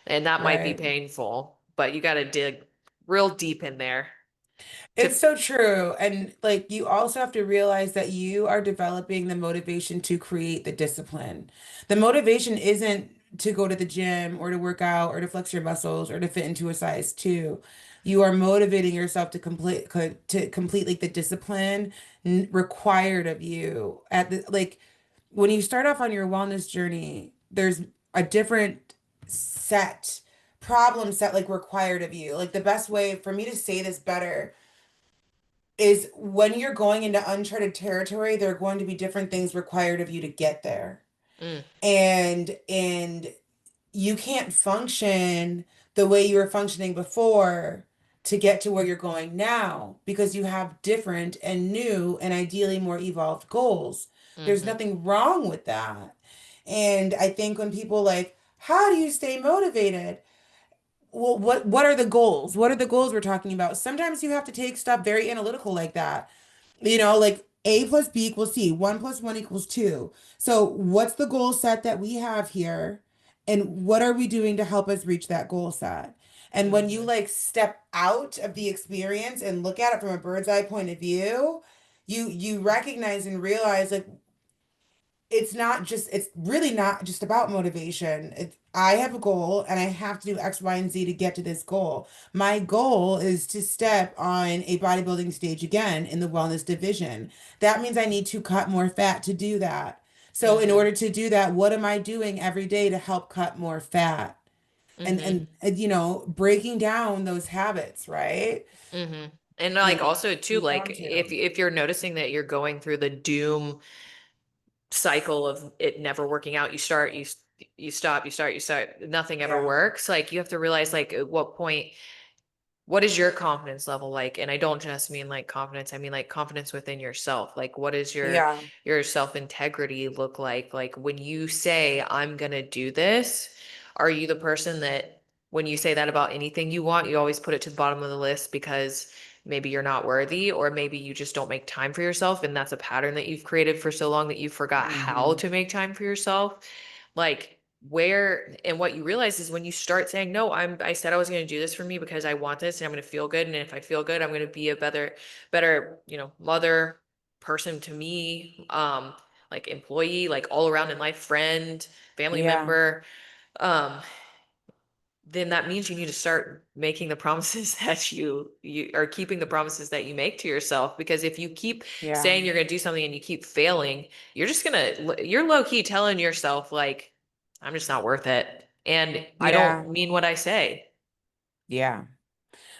And that might be
Right.
painful, but you got to dig real deep in there to,
It's so true. And like you also have to realize that you are developing the motivation to create the discipline. The motivation isn't to go to the gym or to work out or to flex your muscles or to fit into a size two. You are motivating yourself to complete like the discipline required of you at the like when you start off on your wellness journey, there's a different set problem set like required of you. Like the best way for me to say this better is when you're going into uncharted territory, there are going to be different things required of you to get there.
mm,
And you can't function the way you were functioning before to get to where you're going now because you have different and new and ideally more evolved goals. There's
hmm
nothing wrong with that. And I think when people like, how do you stay motivated? Well, what are the goals? What are the goals we're talking about? Sometimes you have to take stuff very analytical like that. Like A plus B equals C, 1 plus 1 equals 2. So, what's the goal set that we have here? And what are we doing to help us reach that goal set? And when you
Mm-hmm.
like step out of the experience and look at it from a bird's eye point of view, you recognize and realize like it's really not just about motivation. I have a goal and I have to do X, Y, and Z to get to this goal. My goal is to step on a bodybuilding stage again in the wellness division. That means I need to cut more fat to do that. So in
Mm-hmm.
order to do that, what am I doing every day to help cut more fat?
Mm-hmm.
And breaking down those habits, right?
Mm-hmm. And
You
like
know,
also too,
you
like
want to.
if you're noticing that you're going through the doom cycle of it never working out, you stop, you start, nothing ever
Yeah.
works. Like you have to realize like at what point, what is your confidence level like? And I don't just mean like confidence, I mean like confidence within yourself. Like what is
Yeah.
your self-integrity look like? Like when you say I'm gonna do this, are you the person that when you say that about anything you want, you always put it to the bottom of the list because maybe you're not worthy, or maybe you just don't make time for yourself, and that's a pattern that you've created for so long that you forgot how
Hmm.
to make time for yourself? Like where and what you realize is when you start saying no, I said I was going to do this for me because I want this and I'm going to feel good, and if I feel good I'm going to be a better mother, person to me, like employee, like all around in life, friend, family
Yeah.
member, um then that means you need to start making the promises that you are keeping the promises that you make to yourself, because if you keep
Yeah.
saying you're going to do something and you keep failing, you're low key telling yourself like I'm just not worth it, and I
Yeah.
don't mean what I say.
Yeah.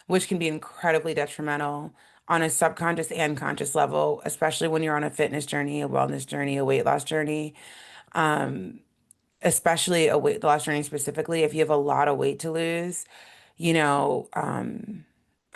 Which can be incredibly detrimental on a subconscious and conscious level, especially when you're on a fitness journey, a wellness journey, a weight loss journey. Um, Especially a weight loss journey specifically, if you have a lot of weight to lose, you know,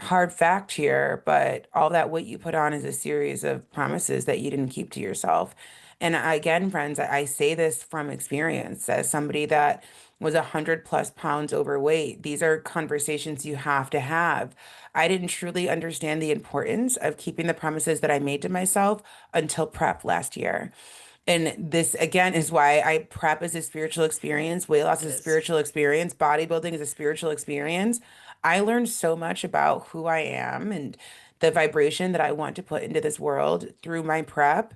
hard fact here, but all that weight you put on is a series of promises that you didn't keep to yourself. And again, friends, I say this from experience as somebody that was 100 plus pounds overweight. These are conversations you have to have. I didn't truly understand the importance of keeping the promises that I made to myself until prep last year. And this again is why I prep is a spiritual experience, weight loss
It
is a
is.
spiritual experience, bodybuilding is a spiritual experience. I learned so much about who I am and the vibration that I want to put into this world through my prep.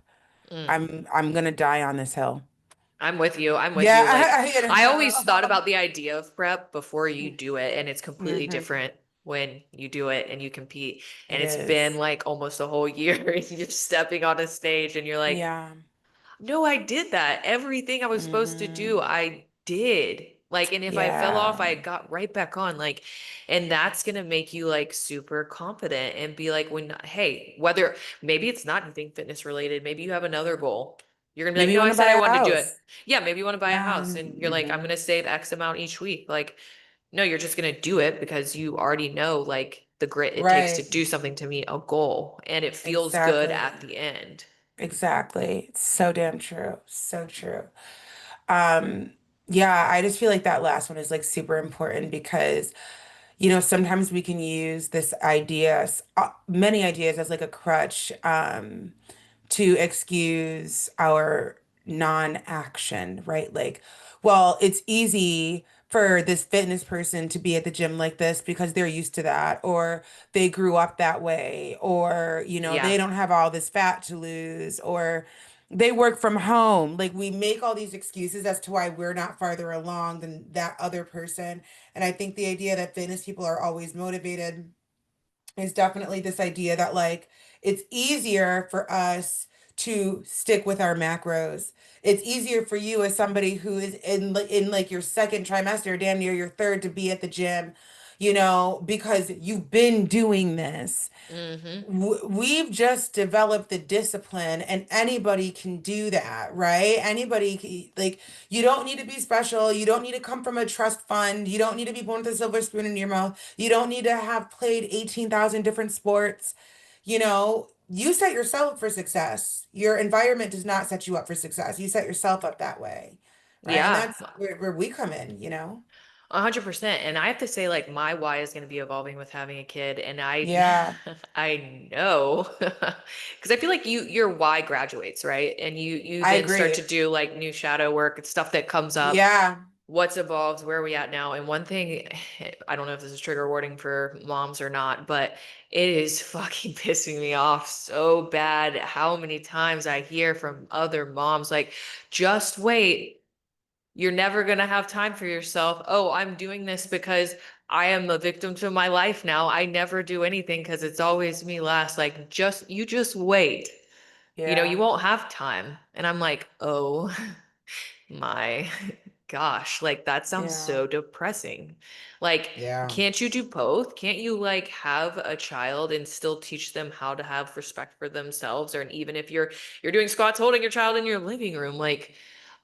Mm.
I'm gonna die on this hill.
I'm with you. I'm with
Yeah,
you. Like
you
I always thought
know.
about the idea of prep before you do it, and it's completely
Hmm.
different when you do it and you compete.
It
And it's been
is.
like almost a whole year and you're stepping on a stage and you're like,
Yeah.
no, I did that. Everything I was supposed to do,
Hmm.
I did. Like, and if I fell off,
Yeah.
I got right back on. Like, and that's gonna make you like super confident and be like, when, hey, whether maybe it's not anything fitness related, maybe you have another goal. You're gonna be like,
Maybe you
no, I
want to
said
buy
I
a
wanted to do it.
house.
Yeah, maybe you want to buy a
Yeah.
house, and you're like, I'm
Hmm.
gonna save X amount each week. Like, no, you're just gonna do it because you already know like the grit it takes to
Right.
do something to meet a goal, and it feels good
Exactly.
at the end.
Exactly. It's so damn true. So true. Um, yeah, I just feel like that last one is like super important because, sometimes we can use this many ideas as like a crutch, to excuse our non-action, right? Like, well, it's easy for this fitness person to be at the gym like this because they're used to that, or they grew up that way, or,
Yeah.
they don't have all this fat to lose, or they work from home. Like, we make all these excuses as to why we're not farther along than that other person. And I think the idea that fitness people are always motivated is definitely this idea that like it's easier for us to stick with our macros. It's easier for you as somebody who is in like your second trimester, damn near your third, to be at the gym, because you've been doing this.
Mm-hmm.
We've just developed the discipline, and anybody can do that, right? Like, you don't need to be special. You don't need to come from a trust fund. You don't need to be born with a silver spoon in your mouth. You don't need to have played 18,000 different sports. You set yourself up for success. Your environment does not set you up for success. You set yourself up that way, right? And
Yeah,
that's where we come in.
100%. And I have to say, like, my why is going to be evolving with having a kid. And
Yeah,
I know, because I feel like your why graduates, right? And you
I
then start to
agree.
do like new shadow work and stuff that comes up.
Yeah.
what's evolved, where are we at now? And one thing, I don't know if this is trigger warning for moms or not, but it is fucking pissing me off so bad how many times I hear from other moms like, just wait. You're never going to have time for yourself. Oh, I'm doing this because I am a victim to my life now. I never do anything because it's always me last. Like, you just wait. You
Yeah.
won't have time. And I'm like, oh my gosh, like that sounds
Yeah.
so depressing. Like,
Yeah.
can't you do both? Can't you like have a child and still teach them how to have respect for themselves? Or even if you're doing squats holding your child in your living room, like,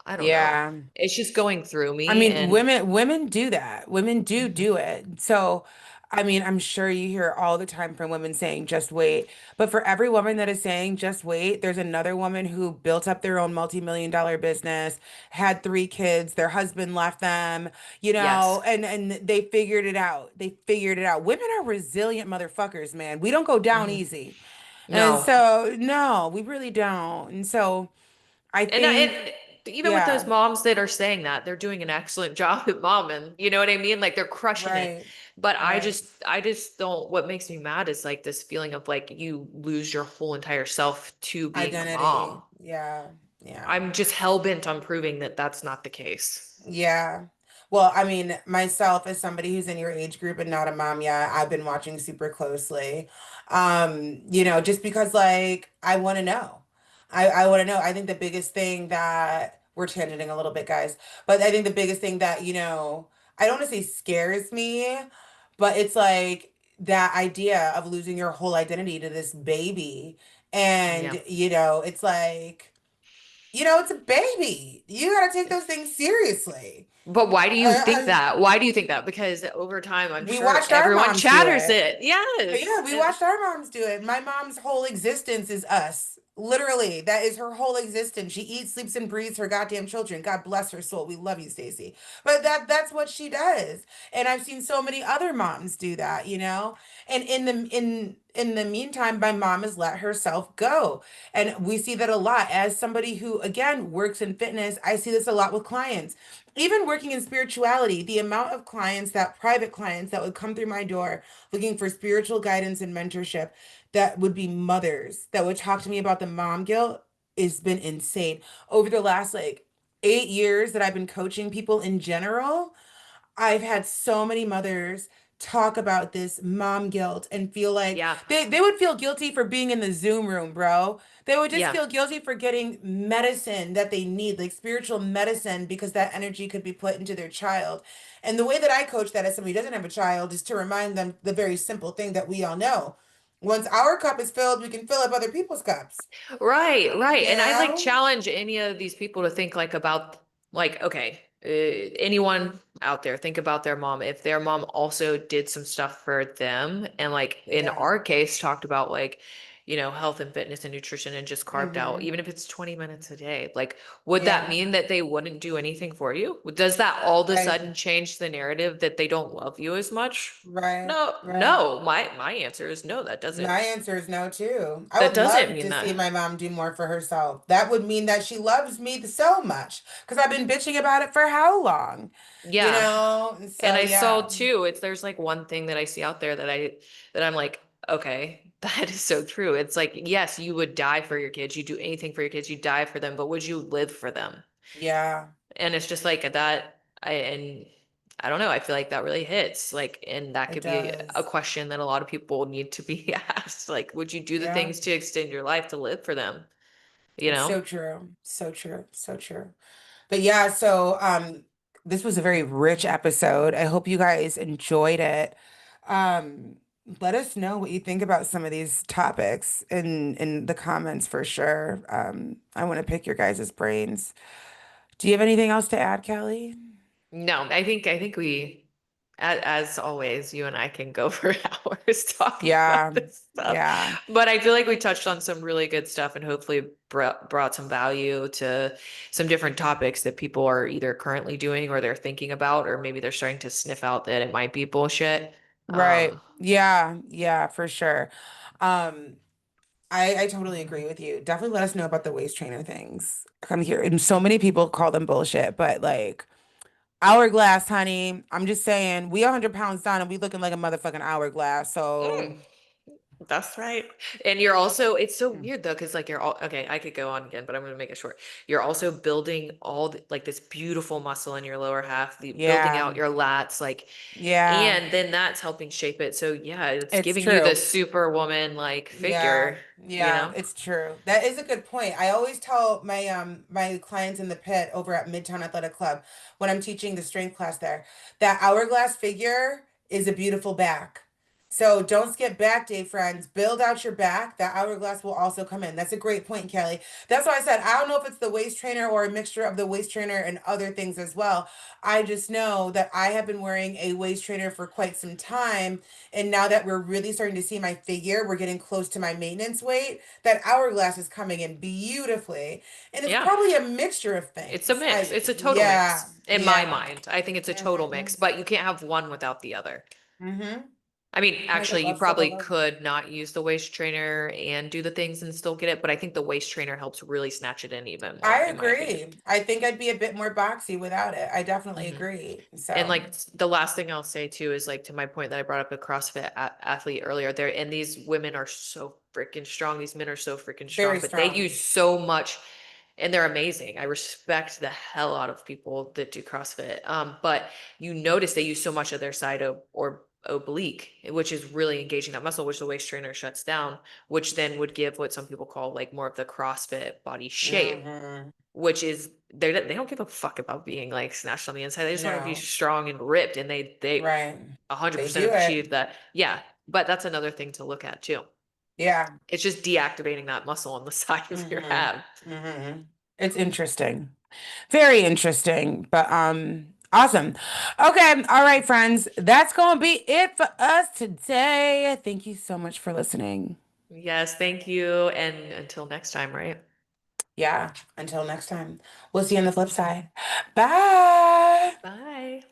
I don't know.
Yeah.
It's just going through
I
me
mean,
and
women do that. Women do
Mhm.
do it. So, I mean, I'm sure you hear all the time from women saying, just wait. But for every woman that is saying, just wait, there's another woman who built up their own multi-million-dollar business, had three kids, their husband left them,
Yes.
and they figured it out. They figured it out. Women are resilient motherfuckers, man. We don't go down
Mhm.
easy. And
No.
so, no, we really don't. And so, I think,
And even with those
yeah,
moms that are saying that, they're doing an excellent job at mom and you know what I mean? Like they're crushing it.
right,
But
right.
I just don't, what makes me mad is like this feeling of like you lose your whole entire self to being a mom.
Identity. Yeah. Yeah.
I'm just hell bent on proving that that's not the case.
Yeah. Well, I mean, myself as somebody who's in your age group and not a mom yet, I've been watching super closely. Just because like I want to know. I want to know. I think the biggest thing that we're tangenting a little bit, guys, but I think the biggest thing that, I don't want to say scares me, but it's like that idea of losing your whole identity to this baby.
Yeah.
And, it's like it's a baby. You got to take those things seriously.
But why do you think
I,
that? Why do you think that? Because over time, I'm
we
sure
watched our
everyone
moms do
chatters
it.
it.
Yeah,
Yes.
we watched our moms do it. My mom's whole existence is us. Literally, that is her whole existence. She eats, sleeps, and breathes her goddamn children. God bless her soul. We love you, Stacey. But that's what she does. And I've seen so many other moms do that. And in the meantime, my mom has let herself go. And we see that a lot. As somebody who, again, works in fitness, I see this a lot with clients. Even working in spirituality, the amount of private clients that would come through my door looking for spiritual guidance and mentorship, that would be mothers that would talk to me about the mom guilt, has been insane. Over the last like 8 years that I've been coaching people in general, I've had so many mothers talk about this mom guilt and feel like
Yeah.
they would feel guilty for being in the Zoom room, bro. They would just
Yeah.
feel guilty for getting medicine that they need, like spiritual medicine, because that energy could be put into their child. And the way that I coach that as somebody who doesn't have a child is to remind them the very simple thing that we all know. Once our cup is filled, we can fill up other people's cups.
Right, right.
You
And I like
know?
challenge any of these people to think like about like, okay, anyone out there, think about their mom. If their mom also did some stuff for them and like in
Yeah.
our case talked about like, health and fitness and nutrition and just carved out,
Mm-hmm.
even if it's 20 minutes a day, like would that
Yeah.
mean that they wouldn't do anything for you? Does that all of a
Right.
sudden change the narrative that they don't love you as much?
Right.
No,
Right.
no. My answer is no, that
My
doesn't
answer is no, too. I
that
would
doesn't
love
mean
to see
that.
my mom do more for herself. That would mean that she loves me so much because I've been bitching about it for how long?
Yeah.
And
And
so,
I saw
yeah,
too, there's like one thing that I see out there that I'm like, okay, that is so true. It's like, yes, you would die for your kids. You do anything for your kids, you die for them, but would you live for them?
yeah,
And it's just like that. And I don't know, I feel like that really hits. Like, and that
it
could be a
does.
question that a lot of people need to be asked. Like, would you do the
Yeah,
things to extend your life to live for them? You
it's
know?
so true. So true. So true. But yeah, so this was a very rich episode. I hope you guys enjoyed it. Um, Let us know what you think about some of these topics in the comments for sure. I want to pick your guys' brains. Do you have anything else to add, Kelly?
No, I think as always, you and I can go for hours talking about
Yeah,
this stuff.
yeah,
But I feel like we touched on some really good stuff and hopefully brought some value to some different topics that people are either currently doing or they're thinking about, or maybe they're starting to sniff out that it might be bullshit.
right. Yeah, yeah, for sure. Um, I totally agree with you. Definitely let us know about the waist trainer things. I'm here, and so many people call them bullshit, but like Hourglass, honey. I'm just saying, we 100 pounds down and we looking like a motherfucking hourglass. So,
Mm, that's right. And you're also, it's so
mm,
weird though, because like you're all, okay, I could go on again, but I'm gonna make it short. You're also building like this beautiful muscle in your lower half, building
yeah,
out your lats, like,
yeah,
and then that's helping shape it. So yeah, it's
it's
giving you the
true.
superwoman like
Yeah,
figure, you
yeah,
know?
it's true. That is a good point. I always tell my clients in the pit over at Midtown Athletic Club when I'm teaching the strength class there that hourglass figure is a beautiful back. So don't skip back day, friends. Build out your back. That hourglass will also come in. That's a great point, Kelly. That's why I said I don't know if it's the waist trainer or a mixture of the waist trainer and other things as well. I just know that I have been wearing a waist trainer for quite some time. And now that we're really starting to see my figure, we're getting close to my maintenance weight. That hourglass is coming in beautifully. And it's
Yeah.
probably a mixture of
It's a
things.
mix. It's a total
Yeah,
mix in my
yeah.
mind. I think it's a total
Mm-hmm.
mix, but you can't have one without the other.
Mm-hmm.
I mean,
Like a
actually, you
love for the
probably
love.
could not use the waist trainer and do the things and still get it, but I think the waist trainer helps really snatch it in even more,
I
in my opinion.
agree. I think I'd be a bit more boxy without it. I definitely
hmm
agree.
And
So
like the last thing I'll say too is like to my point that I brought up a CrossFit athlete earlier there, and these women are so freaking strong. These men are so freaking strong,
very
but they
strong.
use so much and they're amazing. I respect the hell out of people that do CrossFit. But you notice they use so much of their side or oblique, which is really engaging that muscle, which the waist trainer shuts down, which then would give what some people call like more of the CrossFit body shape,
Hmm.
which is they don't give a fuck about being like snatched on the inside. They just want to be
No,
strong and ripped, and they
right. They
100%
do
have
it.
achieved that. Yeah, but that's another thing to look at too.
Yeah.
It's just deactivating that muscle on the side of your
Hmm.
ab.
Hmm. It's interesting. Very interesting, but awesome. Okay, all right, friends. That's gonna be it for us today. Thank you so much for listening.
Yes, thank you, and until next time, right?
Yeah, until next time. We'll see you on the flip side. Bye.
Bye.